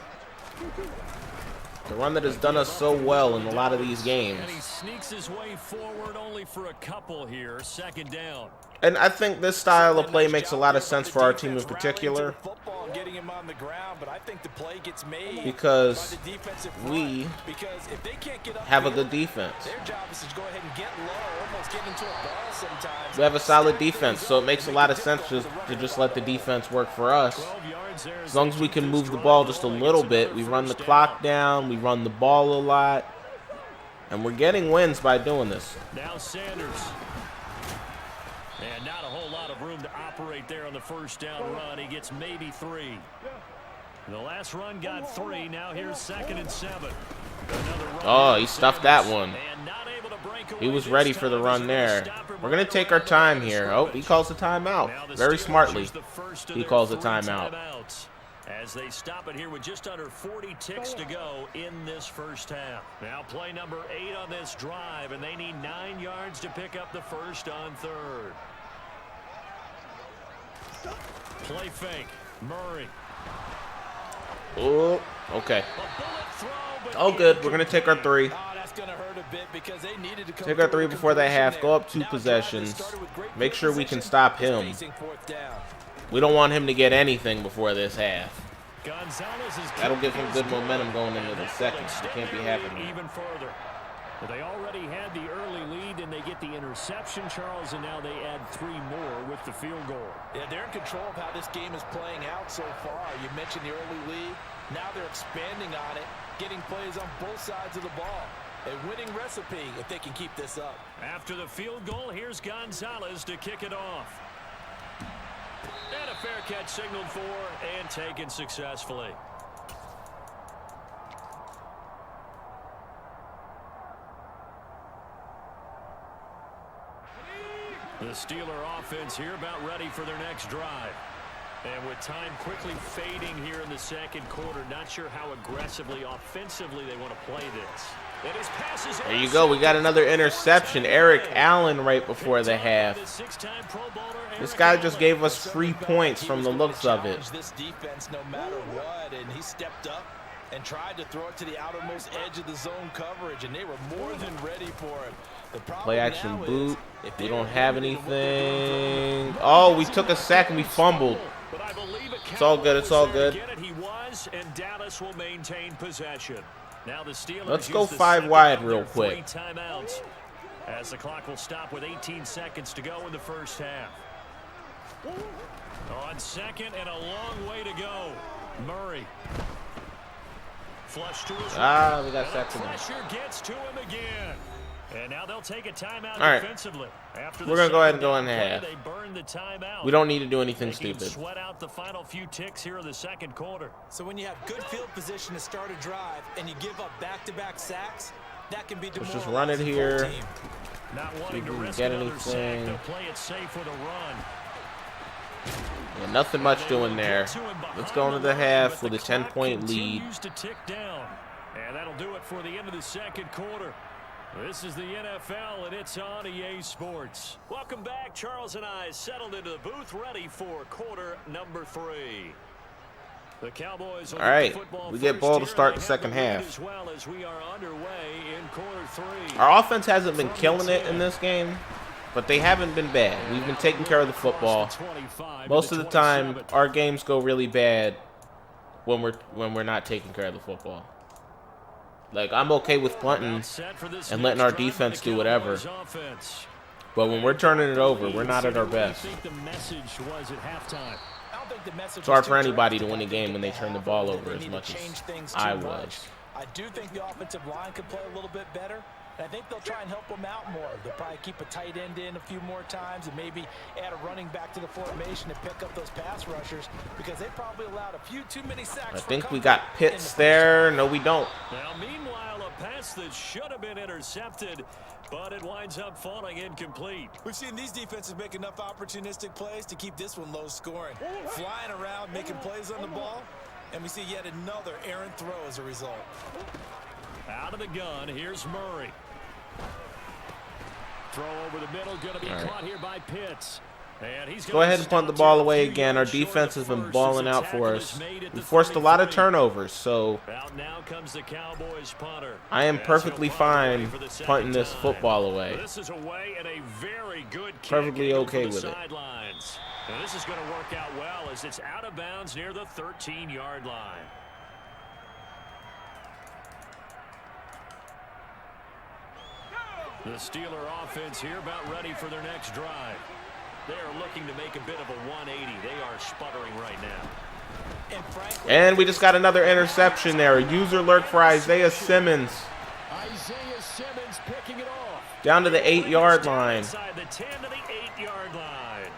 The run that has done us so well in a lot of these games. And he sneaks his way forward only for a couple here. 2nd down. And I think this style of play makes a lot of sense for our team in particular. Because we have a good defense. We have a solid defense, so it makes a lot of sense to just let the defense work for us. As long as we can move the ball just a little bit, we run the clock down, we run the ball a lot, and we're getting wins by doing this. Now Sanders. And not a whole lot of room to operate there on the 1st down run. He gets maybe 3. The last run got 3. Now here's 2nd and 7. Oh, he stuffed that one. He was ready for the run there. We're going to take our time here. Oh, he calls a timeout. Very smartly, he calls a timeout. As they stop it here with just under 40 ticks to go in this first half. Now play number 8 on this drive, and they need 9 yards to pick up the first on 3rd. Play fake. Murray. Oh, okay. Oh, good. We're going to take our 3. Take our 3 before the half. Go up 2 possessions. Make sure we can stop him. We don't want him to get anything before this half. That'll give him good momentum going into the second. It can't be happening. Even further. Well, they already had the early lead, and they get the interception, Charles, and now they add 3 more with the field goal. Yeah, they're in control of how this game is playing out so far. You mentioned the early lead. Now they're expanding on it, getting plays on both sides of the ball. A winning recipe if they can keep this up. After the field goal, here's Gonzalez to kick it off. And a fair catch signaled for and taken successfully. The Steeler offense here about ready for their next drive. And with time quickly fading here in the second quarter, not sure how aggressively, offensively they want to play this. There you go. We got another interception. Eric Allen right before the half. This guy just gave us 3 points from the looks of it. This defense no matter what, and he stepped up and tried to throw it to the outermost edge of the zone coverage, and they were more than ready for it. Play action boot. We don't have anything. Oh, we took a sack and we fumbled. It's all good. It's all good. He was, and Dallas will maintain possession. Now the Steelers Let's go 5 wide real quick. Timeouts as the clock will stop with 18 seconds to go in the first half. On second and a long way to go. Murray. Flush to his right. We got sacked again. Pressure gets to him again. And now they'll take a timeout defensively. We're going to go ahead and go in the half. They burn the timeout. We don't need to do anything stupid. Sweat out the final few ticks here in the second quarter. So when you have good field position to start a drive and you give up back-to-back sacks, that can be demoralizing. Let's just run it here. Not See wanting if to we can risk get another sack. anything. They'll play it safe with a run. Yeah, nothing much doing there. Let's go into the half with a 10-point lead. To tick down. And that'll do it for the end of the second quarter. This is the NFL, and it's on EA Sports. Welcome back. Charles and I settled into the booth, ready for quarter number 3. The Cowboys. All right, we get ball to start the second half. As well as we are underway in quarter 3. Our offense hasn't been killing it in this game, but they haven't been bad. We've been taking care of the football. Most of the time, our games go really bad when we're not taking care of the football. Like, I'm okay with punting and letting our defense do whatever. But when we're turning it over, we're not at our best. It's hard for anybody to win a game when they turn the ball over as much as I was. I do think the offensive line could play a little bit better. I think they'll try and help them out more. They'll probably keep a tight end in a few more times and maybe add a running back to the formation to pick up those pass rushers because they probably allowed a few too many sacks. I think we got Pitts there. No, we don't. Now, meanwhile, a pass that should have been intercepted, but it winds up falling incomplete. We've seen these defenses make enough opportunistic plays to keep this one low scoring. Flying around, making plays on the ball, and we see yet another errant throw as a result. Out of the gun, here's Murray. Throw over the middle, going to be caught here by Pitts. And he's go ahead and punt the ball away again. Our defense has been balling out for us. We forced a lot of turnovers, so now comes the Cowboys punter. I am perfectly fine punting this football away. This is away and a very good kick. Perfectly okay with it. Now this is going to work out well as it's out of bounds near the 13-yard line. The Steeler offense here about ready for their next drive. They are looking to make a bit of a 180. They are sputtering right now. And we just got another interception there. A user lurk for Isaiah Simmons. Isaiah Simmons picking it off. Down to the 8-yard line. Inside the 10 to the 8-yard line.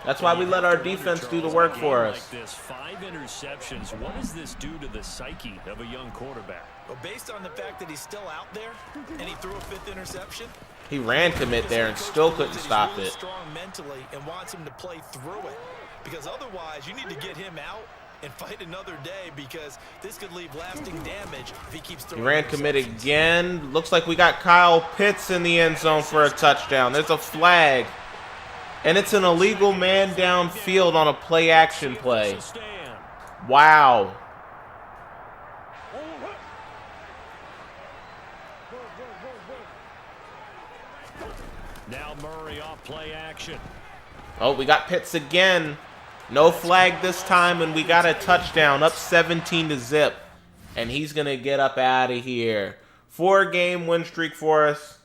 That's why we let our defense do the work for us. Like this, 5 interceptions. What does this do to the psyche of a young quarterback? Well, based on the fact that he's still out there and he threw a 5th interception, he ran commit there and still couldn't stop it. Strong mentally and wants him to play through it, because otherwise you need to get him out and fight another day, because this could leave lasting damage if he keeps throwing. He ran commit again. Looks like we got Kyle Pitts in the end zone for a touchdown. There's a flag. And it's an illegal man downfield on a play action play. Wow. Now Murray off play action. Oh, we got Pitts again. No flag this time, and we got a touchdown, up 17-0. And he's going to get up out of here. 4-game win streak for us.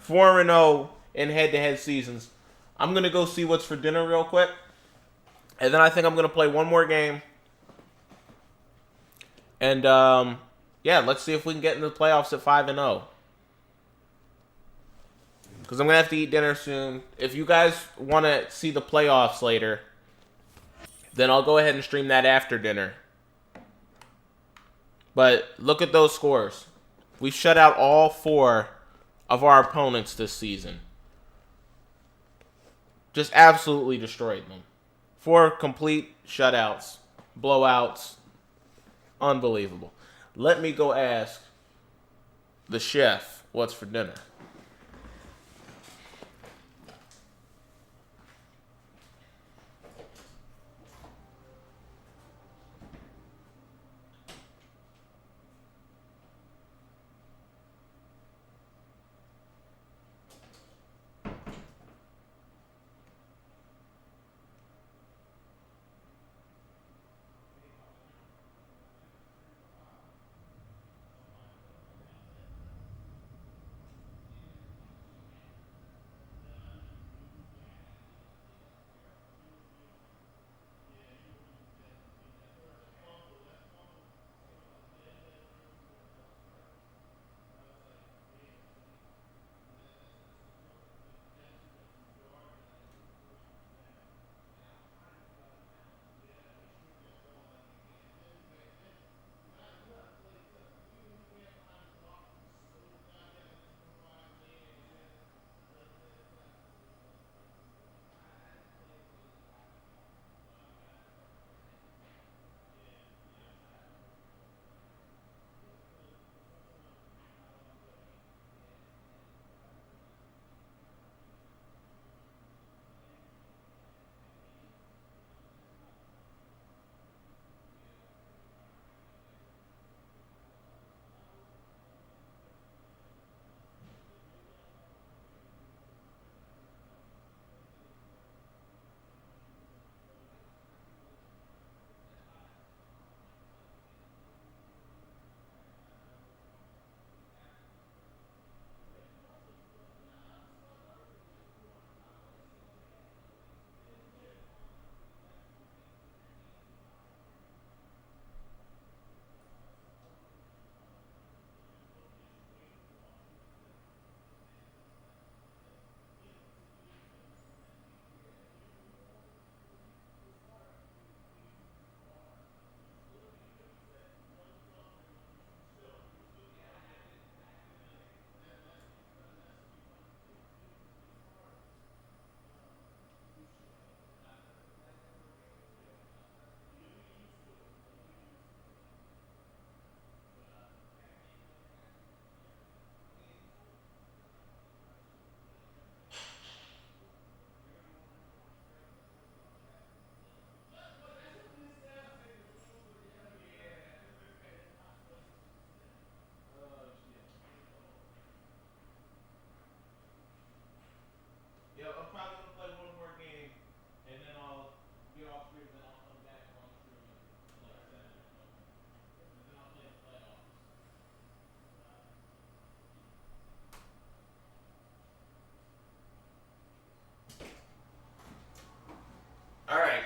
4-0 in head-to-head seasons. I'm going to go see what's for dinner real quick. And then I think I'm going to play one more game. And, yeah, let's see if we can get into the playoffs at 5-0. Because I'm going to have to eat dinner soon. If you guys want to see the playoffs later, then I'll go ahead and stream that after dinner. But look at those scores. We've shut out all 4 of our opponents this season. Just absolutely destroyed them. 4 complete shutouts, blowouts. Unbelievable. Let me go ask the chef what's for dinner.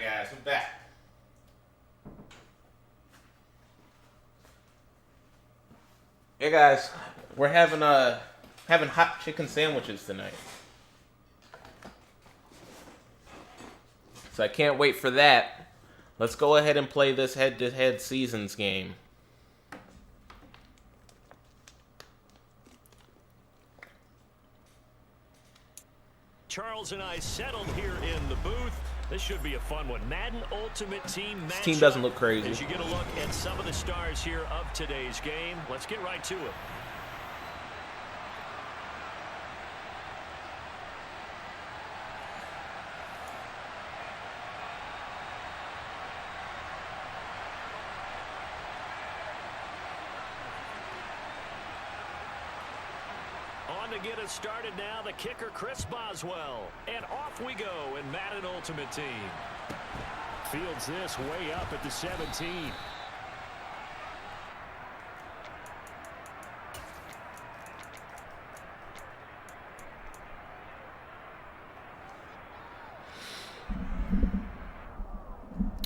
Guys, I'm back. Hey guys, we're having hot chicken sandwiches tonight. So I can't wait for that. Let's go ahead and play this head-to-head seasons game. Charles and I settled here in the booth. This should be a fun one. Madden Ultimate Team matchup. This team doesn't look crazy. As you get a look at some of the stars here of today's game, let's get right to it. On to get us started now, the kicker Chris Boswell. And off we go in Madden Ultimate Team. Fields this way up at the 17.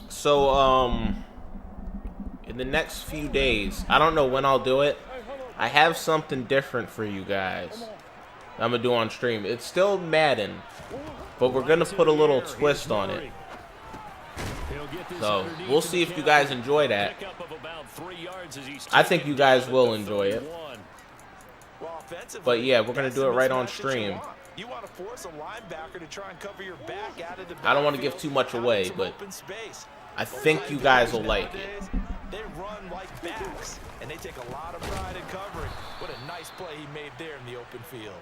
So, in the next few days, I don't know when I'll do it. I have something different for you guys I'm going to do on stream. It's still Madden, but we're going to put a little twist on it. So, we'll see if you guys enjoy that. I think you guys will enjoy it. But yeah, we're going to do it right on stream. I don't want to give too much away, but I think you guys will like it. They run like backs, and they take a lot of pride in covering. What a nice play he made there in the open field.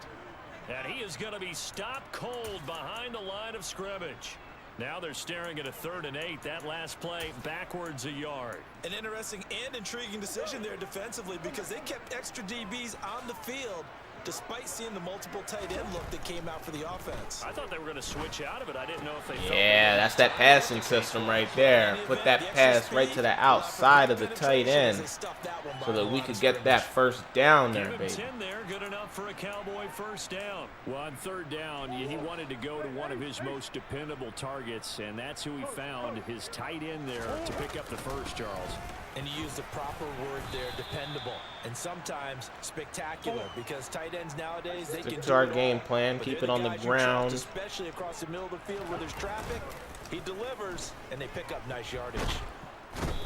And he is going to be stopped cold behind the line of scrimmage. Now they're staring at a 3rd and 8. That last play backwards a yard. An interesting and intriguing decision there defensively because they kept extra DBs on the field despite seeing the multiple tight end look that came out for the offense. I thought they were going to switch out of it. I didn't know if they Yeah, that's that passing system right there. Put that pass right to the outside of the tight end so that we could get that first down there, baby. 10 there, good enough for a Cowboy first down. Well, on 3rd down, he wanted to go to one of his most dependable targets, and that's who he found, his tight end there to pick up the first, Charles. And you use the proper word there, dependable, and sometimes spectacular, because tight ends nowadays, they can do our it game all. plan, But keep they're it on the ground. especially across the middle of the field where there's traffic. He delivers, and they pick up nice yardage.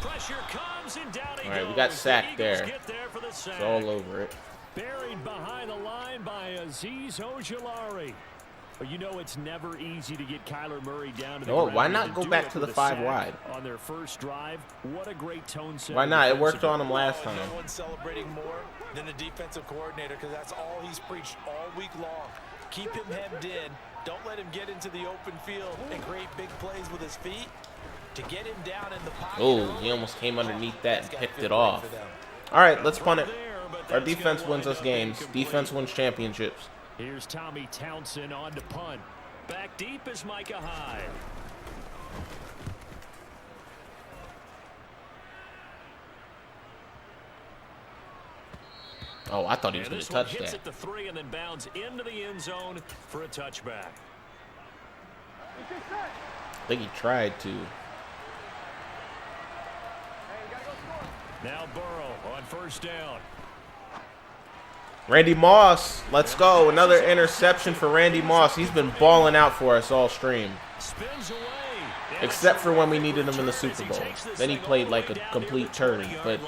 Pressure comes and down he All right, goes. we got sacked The Eagles there. get there for the sack. It's all over it. Buried behind the line by Azeez Ojulari. But you know it's never easy to get Kyler Murray down to the ground. Why not go back to the 5 wide? On their first drive, what a great tone set. Why not? It worked on him last time. No one's celebrating more than the defensive coordinator because that's all he's preached all week long. Keep him hemmed in. Don't let him get into the open field and create big plays with his feet. To get him down in the pocket. Oh, he almost came underneath that and picked it off. All right, let's punt it. Our defense wins us games. Defense wins championships. Here's Tommy Townsend on to punt. Back deep is Micah Hyde. Oh, I thought he was going to touch Hits that. at the 3 and then bounds into the end zone for a touchback. I think he tried to. Now Burrow on first down. Randy Moss, let's go. Another interception for Randy Moss. He's been balling out for us all stream. Spins away. Except for when we needed him in the Super Bowl. Then he played like a complete turd. But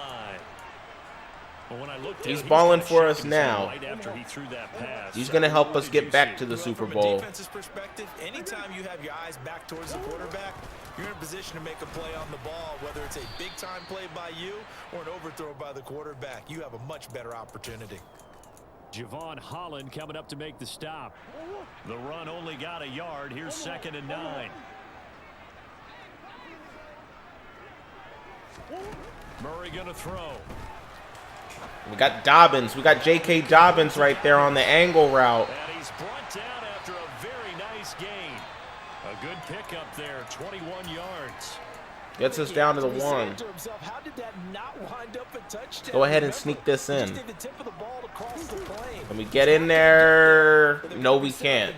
he's balling for us now. He's going to help us get back to the Super Bowl. From a defense's perspective, anytime you have your eyes back towards the quarterback, you're in a position to make a play on the ball, whether it's a big-time play by you or an overthrow by the quarterback. You have a much better opportunity. Javon Holland coming up to make the stop. The run only got a yard. Here's 2nd and 9. Murray going to throw. We got Dobbins. We got J.K. Dobbins right there on the angle route. And he's brought down after a very nice gain. A good pickup there, 21 yards. Gets us down to the 1. Go ahead and sneak this in. Can we get in there? No, we can't.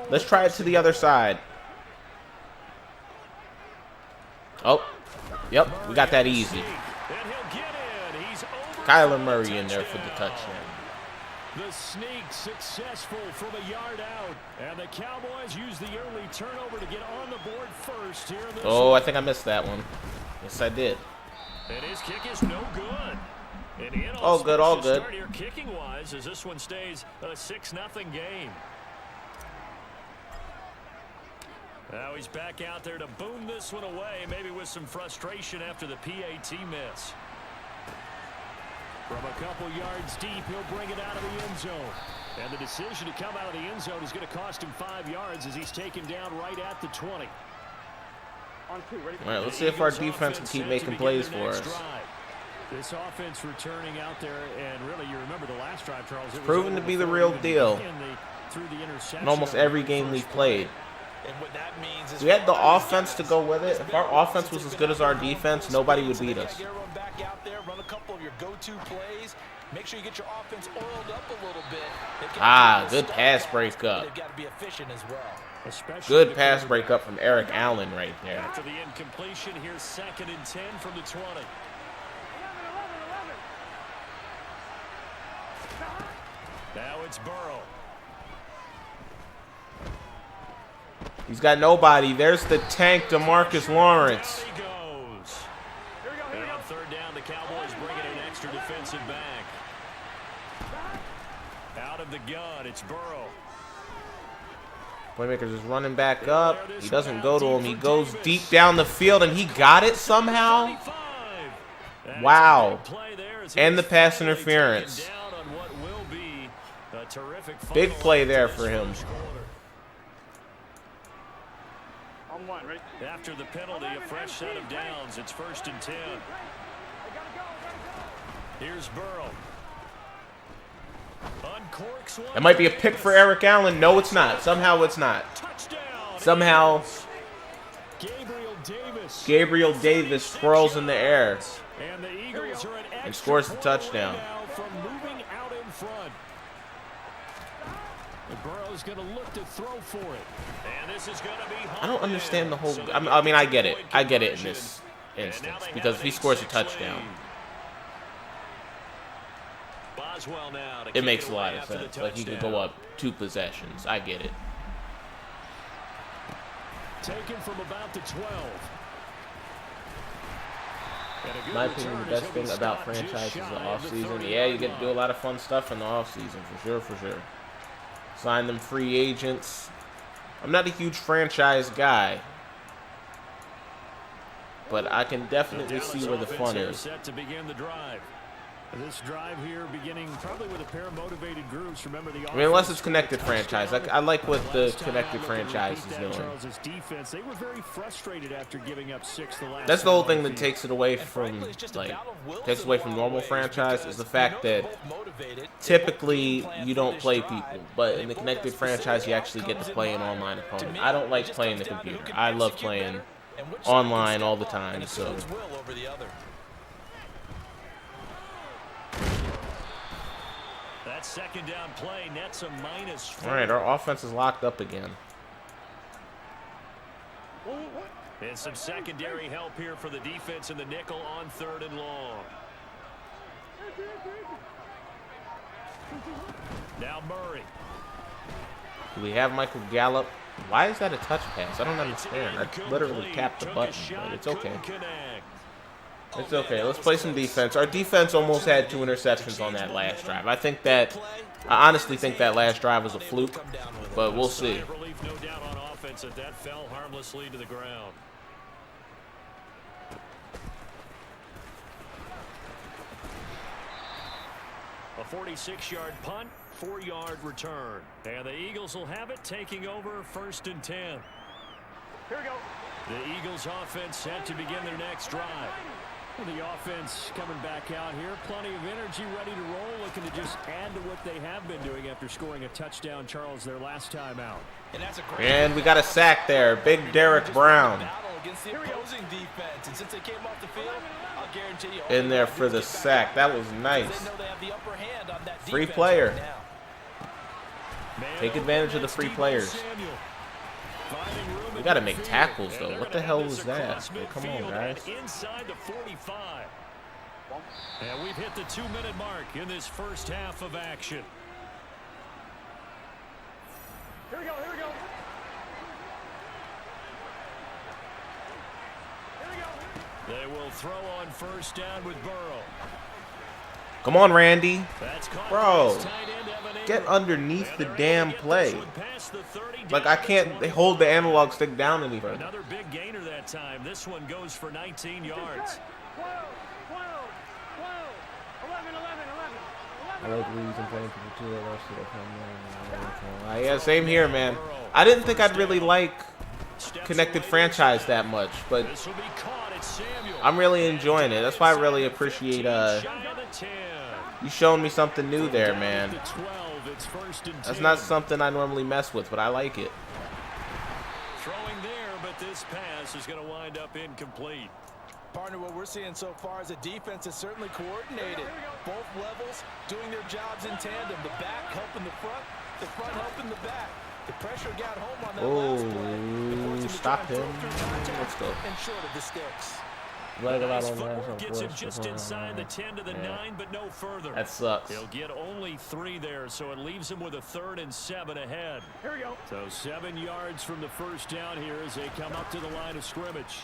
Let's try it to the other side. Oh, yep, we got that easy. Kyler Murray in there for the touchdown. The sneak successful from a yard out. And the Cowboys use the early turnover to get on the board first here in this Oh, I think I missed that one. Yes, I did. And his kick is no good. And all good, all good. Start here kicking-wise as this one stays a 6-0 game. Now he's back out there to boom this one away, maybe with some frustration after the PAT miss. From a couple yards deep, he'll bring it out of the end zone. And the decision to come out of the end zone is going to cost him 5 yards as he's taken down right at the 20. All right, let's see if our defense can keep making plays for us. This offense returning out there, and really, you remember the last drive, Charles. It's proven to be the real deal in almost every game we've played. And what that means is we had the offense to go with it. If our offense was as good as our defense, nobody would beat us. Back out there, run a couple of your go-to plays. Make sure you get your offense oiled up a little bit. Good pass breakup. They've got to be efficient as well. Good pass breakup from Eric Allen right there. After the incompletion, here's 2nd and 10 from the 20. Now it's Burrow. He's got nobody. There's the tank, DeMarcus Lawrence. There he goes. And on 3rd down, the Cowboys bring in an extra defensive back. Out of the gun, it's Burrow. Playmaker's just running back up. He doesn't go to him. He goes deep down the field, and he got it somehow. Wow. And the pass interference. Big play there for him. After the penalty, a fresh set of downs. It's 1st and 10. Here's Burrow. It might be a pick for Eric Allen. No, it's not. Somehow it's not. Somehow Gabriel Davis swirls in the air and scores the touchdown. Burrow's going to look to throw for it. And this is going to be I don't understand the whole. I mean, I get it. I get it in this instance because if he scores a touchdown, it makes a lot of sense. Like he could go up 2 possessions. I get it. Taken from about the 12. In my opinion, the best thing about franchise is the offseason. Yeah, you get to do a lot of fun stuff in the offseason, for sure, for sure. Sign them free agents. I'm not a huge franchise guy, but I can definitely see where the fun is. Set to begin the drive. This drive here beginning probably with a pair of motivated groups. Remember the I mean, unless it's connected franchise. I like what the connected franchise is doing. Defense, they were very frustrated after giving up 6 the last. That's the whole thing that takes it away from normal franchise is the fact that typically you don't play people, but in the connected franchise you actually get to play an online opponent. I don't like playing the computer. I love playing online all the time. So. That 2nd down play nets a -4. All right, our offense is locked up again. And some secondary help here for the defense in the nickel on 3rd and long. Now Murray. Do we have Michael Gallup? Why is that a touch pass? I don't understand. I literally tapped the button, but it's okay. It's okay. Let's play some defense. Our defense almost had 2 interceptions on that last drive. I honestly think that last drive was a fluke, but we'll see. No doubt on offense that fell harmlessly to the ground. A 46-yard punt, 4-yard return. And the Eagles will have it, taking over 1st and 10. Here we go. The Eagles offense set to begin their next drive. The offense coming back out here. Plenty of energy, ready to roll, looking to just add to what they have been doing after scoring a touchdown, Charles, their last time out. And we got a sack there. Big Derek Brown. In there for the sack. That was nice. Free player. Take advantage of the free players. We got to make tackles, though. What the hell was that? Hey, come on, guys. Inside the 45. And we've hit the 2-minute mark in this first half of action. Here we go. Here we go. Here we go. They will throw on first down with Burrow. Come on, Randy. That's caught Bro, by his tight end, Evan get Ingram. underneath And the they're able damn to get play. this one past the 30, Like, down I to can't 20. hold the analog stick down any further. Another big gainer that time. This one goes for 19 yards. 12, 12, 12, 11, 11, 11. I like reads and playing for the two of us. Yeah, same here, man. I didn't think I'd really like connected franchise that much, but This will be caught at Samuel. I'm really enjoying it. That's why I really appreciate Shy of the 10. you showing me something new there, Down man. at the 12, it's first and 10. That's not something I normally mess with, but I like it. Throwing there, but this pass is going to wind up incomplete. Partner, what we're seeing so far is a defense that's certainly coordinated. Both levels doing their jobs in tandem. The back helping the front helping the back. The pressure got home on that last play. It forced him to Stop try and him. throw through contact Let's go. and short of the sticks. Nice footwork gets him just inside the 10 to the 9, but no further. That sucks. He'll get only 3 there, so it leaves him with a 3rd and 7 ahead. Here we go. So 7 yards from the first down here as they come up to the line of scrimmage.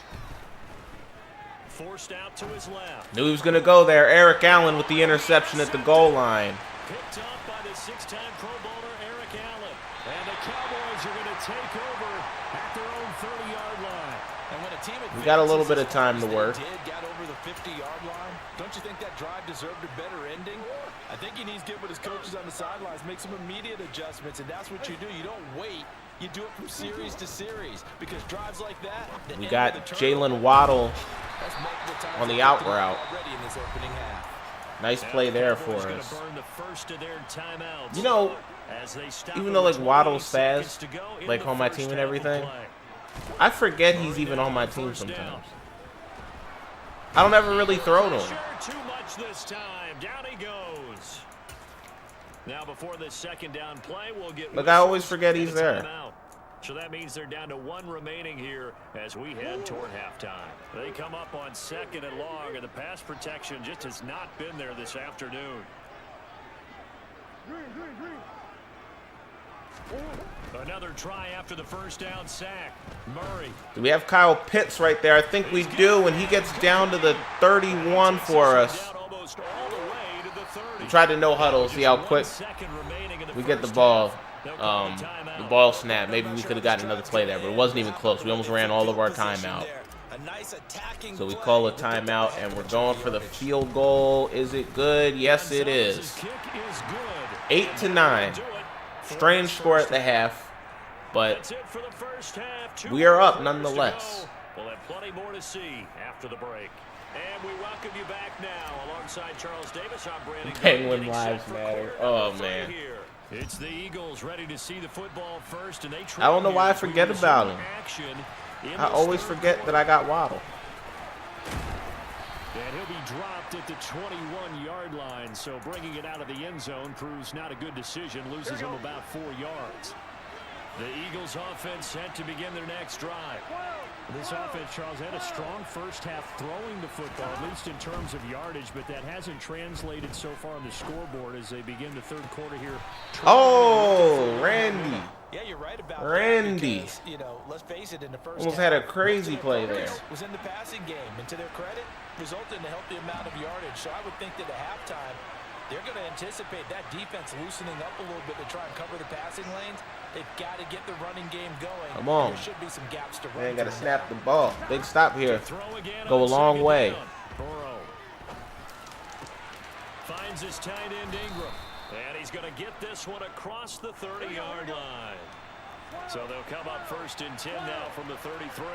Forced out to his left. Knew he was going to go there. Eric Allen with the interception at the goal line. Picked up by the 6-time Pro Bowler Eric Allen. And the Cowboys are going to take over at their own 30-yard line. And when a team We got a little bit of advances time as to they work. got over the 50-yard line. Don't you think that drive deserved a better ending? I think he needs to get with his coaches on the sidelines, make some immediate adjustments, and that's what you do. You don't wait. You do it from series to series because drives like that. We got Jalen Waddle on the out route. Already in this opening half. Nice play there for Cowboys gonna us. burn the first of their timeouts You know, as they stop even with though like 28 Waddle's seconds fast, to go in like the on my first team and half of everything, play. I forget he's even on my team First down. sometimes. I don't ever really throw to him. Sure, too much this time. Down he goes. Now before this second down play, we'll get. Look, I always whistles forget and he's a there. timeout. So that means they're down to 1 remaining here as we head toward halftime. They come up on 2nd and long, and the pass protection just has not been there this afternoon. Another try after the first down sack. Murray. Do we have Kyle Pitts right there? I think we do, and he gets down to the 31 for us. Down almost all the way to the 30. We tried to no huddle, see how quick we get the ball. The ball snap. Maybe we could have gotten another play there, but it wasn't even close. We almost ran all of our timeout. So we call a timeout, and we're going for the field goal. Is it good? Yes, it is. 8-9. Strange score at the half, but we are up nonetheless. We'll have plenty more to see after the break. And we welcome you back now alongside Charles Davis. I'm Brandon. Penguin lives matter. Oh, man. It's the Eagles ready to see the football first, and they I don't know why I forget about him. I always forget that I got Waddle. And he'll be dropped at the 21-yard line, so bringing it out of the end zone proves not a good decision, loses him about 4 yards. The Eagles offense set to begin their next drive. This offense, Charles, had a strong first half throwing the football, at least in terms of yardage, but that hasn't translated so far on the scoreboard as they begin the third quarter here. Oh, Randy. Yeah, you're right about Randy. that because, you know, let's face it, in the first Almost half, had a crazy play there. was in the passing game, and to their credit, resulted in a healthy amount of yardage. So I would think that at halftime, they're going to anticipate that defense loosening up a little bit to try and cover the passing lanes. They've got to get the running game going. Come on. There should be some gaps to run. Man, got to through. snap the ball. Big stop here. Throw again Go a on long second way. down. Burrow finds his tight end Ingram. And he's going to get this one across the 30-yard line. So they'll come up 1st and 10 now from the 33.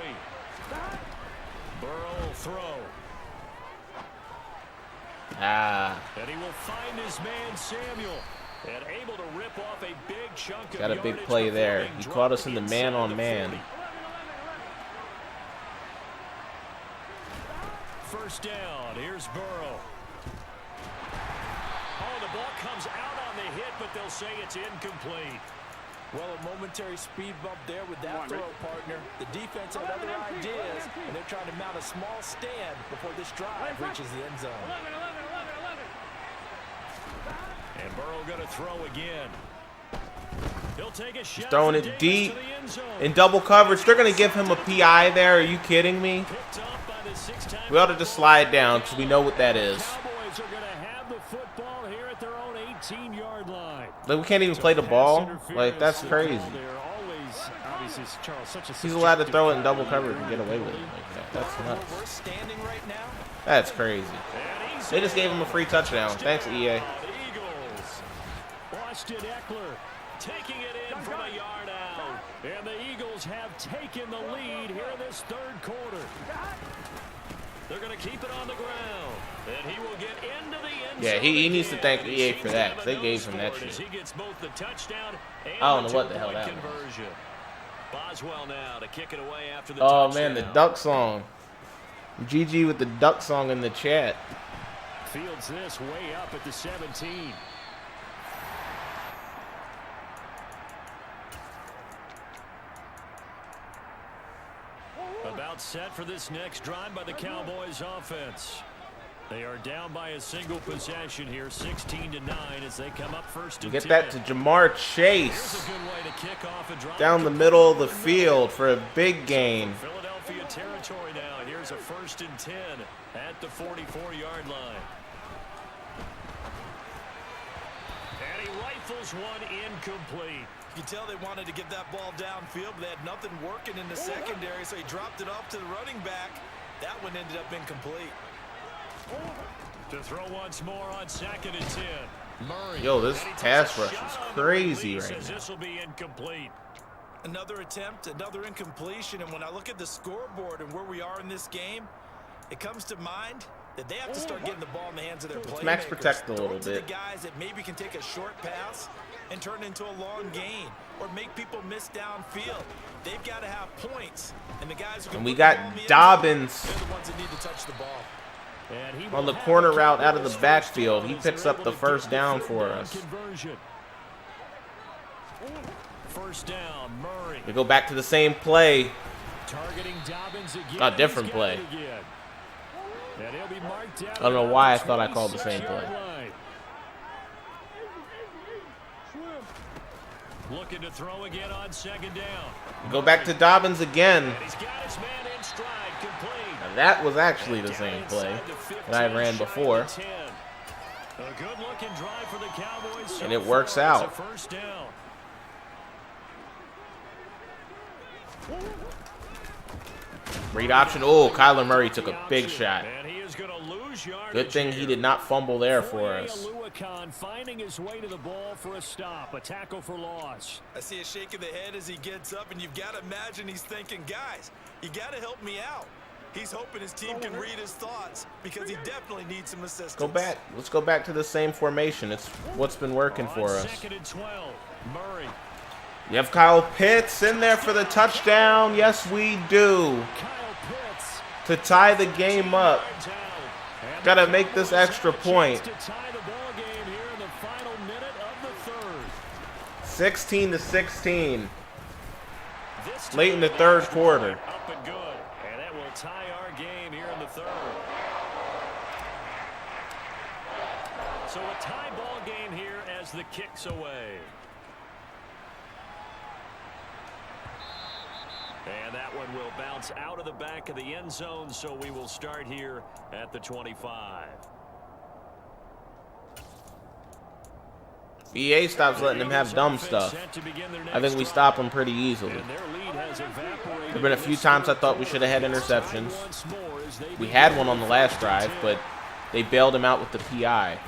Burrow will throw. And he will find his man Samuel. And able to rip off a big chunk of Got a big yardage play before there. being He dropped caught us in the inside man-on-man. 40. First down. Here's Burrow. Oh, the ball comes out on the hit, but they'll say it's incomplete. Well, a momentary speed bump there with that throw, partner. The defense had other ideas, and they're trying to mount a small stand before this drive reaches the end zone. 11, 11, 11, 11. And Burrow going to throw again. He's throwing it deep in double coverage. They're going to give him a PI there. Are you kidding me? We ought to just slide down because we know what that is. Like, we can't even play the ball. Like, that's crazy. He's allowed to throw it in double coverage and get away with it like that. That's nuts. That's crazy. They just gave him a free touchdown. Thanks, EA. Taking it in from a yard out. And the Eagles have taken the lead here in this third quarter. They're going to keep it on the ground. And he will get into the end zone. Yeah, he needs to thank EA for that, because they gave him that shit. I don't know what the hell that was. Boswell now to kick it away after the touchdown. Man, the duck song. GG with the duck song in the chat. Fields this way up at the 17. About set for this next drive by the Cowboys offense. They are down by a single possession here, 16-9 as they come up first and 10. Get that to Jamar Chase. Down the middle of the field for a big gain. Philadelphia territory now. Here's a 1st and 10 at the 44-yard line. And he rifles one incomplete. You can tell they wanted to get that ball downfield, but they had nothing working in the secondary, so he dropped it off to the running back. That one ended up incomplete. To throw once more on 2nd and 10. Murray. Yo, this pass rush is crazy right now. This will be incomplete. Another attempt, another incompletion, and when I look at the scoreboard and where we are in this game, it comes to mind that they have to start getting the ball in the hands of their playmakers. Max protect a little bit. The guys that maybe can take a short pass and turn it into a long gain or make people miss downfield. They've got to have points, and the guys who can. And we got Dobbins they're the ones that need to touch the ball. On the corner route out of the backfield. He picks up the first down for us. First down, Murray. We go back to the same play. Targeting Dobbins again. A different play. I don't know why I thought I called the same play. Looking to throw again on 2nd down. We go back to Dobbins again. And he's got his man in stride, complete. Now that was actually the same play that I ran before. A good looking drive for the Cowboys. And it works out. First down. Read option. Oh, Kyler Murray took a big shot. And he is going to lose yardage. Good thing he did not fumble there for us. Finding his way to the ball for a stop, a tackle for loss. I see a shake of the head as he gets up, and you've got to imagine he's thinking, guys, you got to help me out. He's hoping his team can read his thoughts because he definitely needs some assistance. Go back. Let's go back to the same formation. It's what's been working for us. 2nd and 12. Murray. You have Kyle Pitts in there for the touchdown. Yes, we do. To tie the game up. Got to make this extra point. 16-16. Late in the third quarter. Up and good. And that will tie our game here in the third. So a tie ball game here as the kick's away. And that one will bounce out of the back of the end zone, so we will start here at the 25. EA stops letting them have dumb stuff. I think we stop them pretty easily. There have been a few times I thought we should have had interceptions. We had one on the last drive, but they bailed him out with the PI.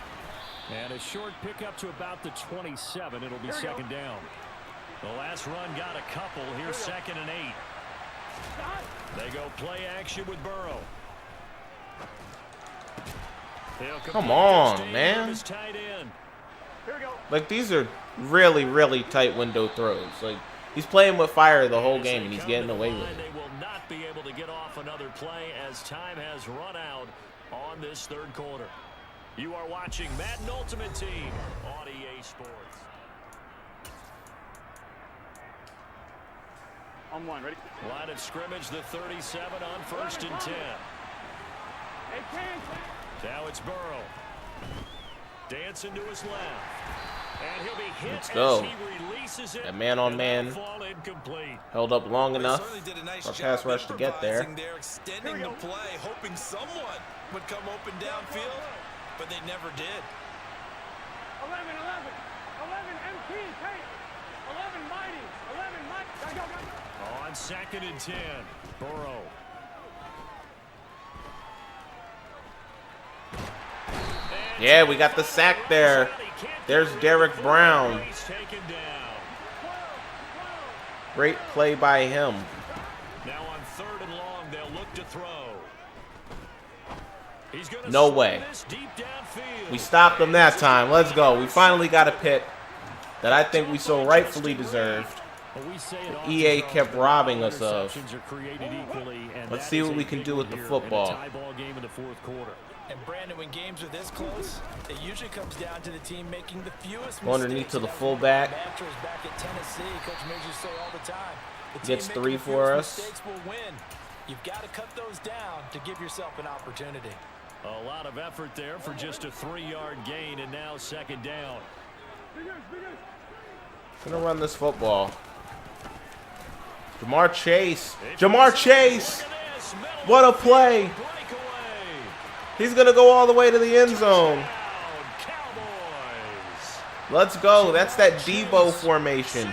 And a short pickup to about the 27. It'll be 2nd down. The last run got a couple. Here's 2nd and 8. They go play action with Burrow. Come on, man. Like, these are really, really tight window throws. Like, he's playing with fire the whole game, and he's getting away with it. They will not be able to get off another play as time has run out on this third quarter. You are watching Madden Ultimate Team on EA Sports. On one, ready? Line of scrimmage, the 37 on 1st and 10. Now it's Burrow. Dancing to his left. And he'll be hit. Let's go. As he releases it. That man-on-man held up long enough for pass rush to get there. They're extending the play, hoping someone would come open downfield, but they never did. 11, 11 MT, take 11 mighty, 11 mighty. Go. On 2nd and 10, Burrow. Yeah, we got the sack there. There's Derek Brown. Great play by him. Now on 3rd and long, they'll look to throw. He's gonna No way. We stopped him that time. Let's go. We finally got a pick that I think we so rightfully deserved. EA kept robbing us of. Let's see what we can do with the football. And Brandon, when games are this close, it usually comes down to the team making the fewest Go underneath to the fullback. Back at Tennessee, Coach Majors say all the time. The Gets team 3 making the for fewest us. mistakes will win. You've got to cut those down to give yourself an opportunity. A lot of effort there for just a 3-yard gain, and now 2nd down. Gonna run this football. Jamar Chase. Jamar Chase! What a play! He's gonna go all the way to the end zone. Let's go. That's that Debo formation.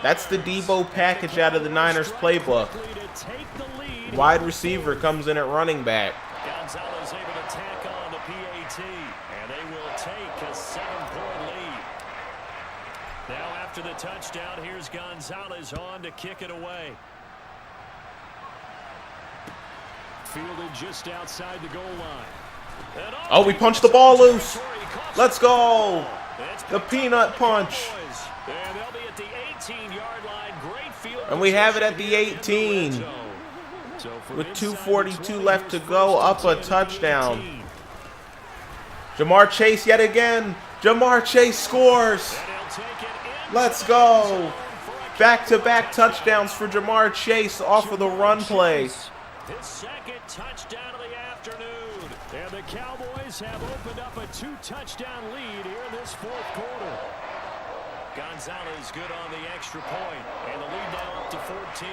That's the Debo package out of the Niners playbook. Wide receiver comes in at running back. Gonzalez able to tack on the PAT, and they will take a 7-point lead. Now after the touchdown, here's Gonzalez on to kick it away. Fielded just outside the goal line. Oh, we punched the ball loose. Let's go. The peanut punch. And they'll be at the 18-yard line. Great field. And we have it at the 18. With 2:42 left to go, up a touchdown. Jamar Chase yet again. Jamar Chase scores. Let's go. Back-to-back touchdowns for Jamar Chase off of the run play. His 2nd touchdown of the afternoon. And the Cowboys have opened up a 2-touchdown lead here in this 4th quarter. Gonzalez good on the extra point, and the lead now up to 14.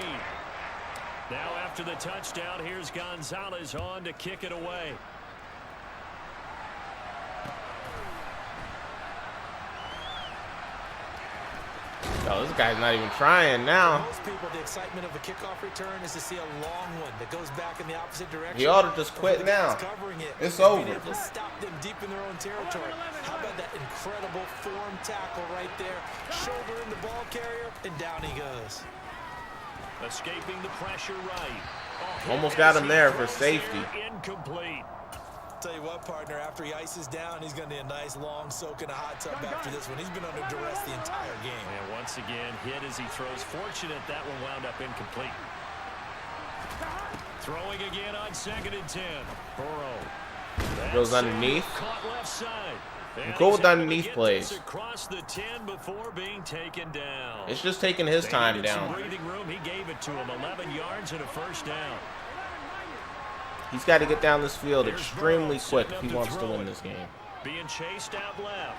Now after the touchdown, here's Gonzalez on to kick it away. Oh, this guy's not even trying now. For most people, the excitement of a kickoff return is to see a long one that goes back in the opposite direction. He ought to just quit now. It's over. Being able to stop them deep in their own territory. How about that incredible form tackle right there? Shoulder in the ball carrier, and down he goes. Escaping the pressure right. Almost got him there for safety. Incomplete. Tell you what, partner, after he ices down, he's going to need a nice long soak in a hot tub after this one. He's been under duress the entire game. And once again, hit as he throws. Fortunate that one wound up incomplete. Throwing again on 2nd and 10. Burrow. Goes underneath. Caught left side. I'm cool with underneath plays. Across the 10 before being taken down. It's just taking his time down. Breathing room. He gave it to him. 11 yards and a 1st down. He's got to get down this field extremely quick if he wants to win this game. Being chased out left.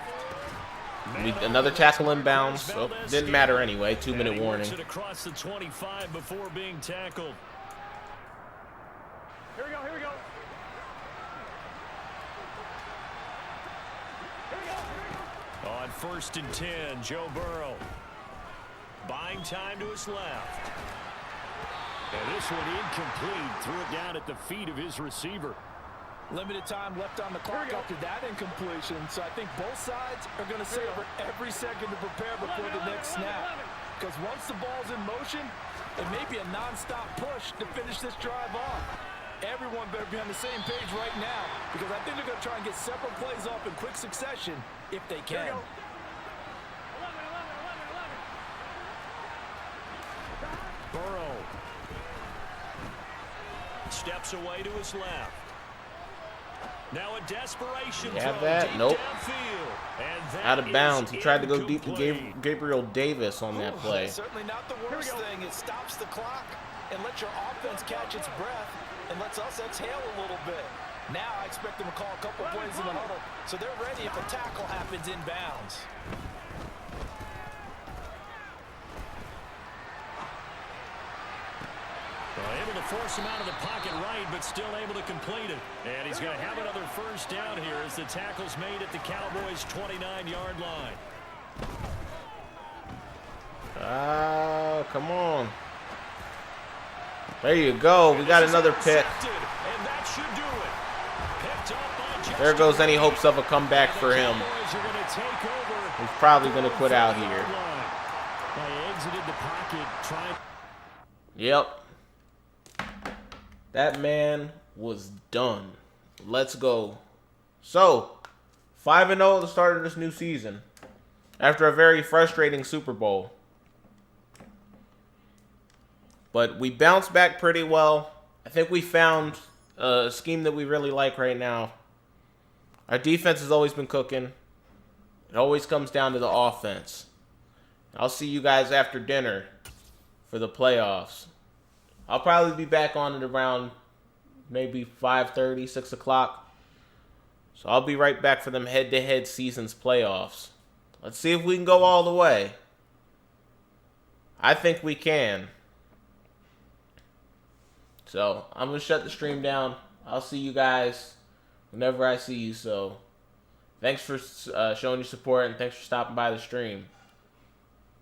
Another tackle inbounds. Oh, didn't matter anyway. 2-minute warning. Across the 25 before being tackled. Here we go, here we go. On 1st and 10, Joe Burrow. Buying time to his left. And this one incomplete. Threw it down at the feet of his receiver. Limited time left on the clock after that incompletion, so I think both sides are going to savor every second to prepare before the next snap. Because once the ball's in motion, it may be a non-stop push to finish this drive off. Everyone better be on the same page right now, because I think they're going to try and get several plays off in quick succession if they can. Burrow. Steps away to his left. Now a desperation You have throw that? deep Nope. downfield. And that Out of bounds. He tried to go deep to incomplete. Gabriel Davis on that play. Certainly not the worst thing. It stops the clock and lets your offense catch its breath and lets us exhale a little bit. Now I expect them to call a couple plays in the huddle, so they're ready if a tackle happens inbounds. Able to force him out of the pocket right, but still able to complete it. And he's going to have another first down here as the tackle's made at the Cowboys' 29-yard line. Come on. There you go. We got another pick. There goes any hopes of a comeback for him. He's probably going to quit out here. Yep. That man was done. Let's go. So, 5-0 at the start of this new season. After a very frustrating Super Bowl. But we bounced back pretty well. I think we found a scheme that we really like right now. Our defense has always been cooking. It always comes down to the offense. I'll see you guys after dinner for the playoffs. I'll probably be back on it around maybe 5:30, 6 o'clock. So I'll be right back for them head-to-head seasons playoffs. Let's see if we can go all the way. I think we can. So I'm going to shut the stream down. I'll see you guys whenever I see you. So thanks for showing your support and thanks for stopping by the stream.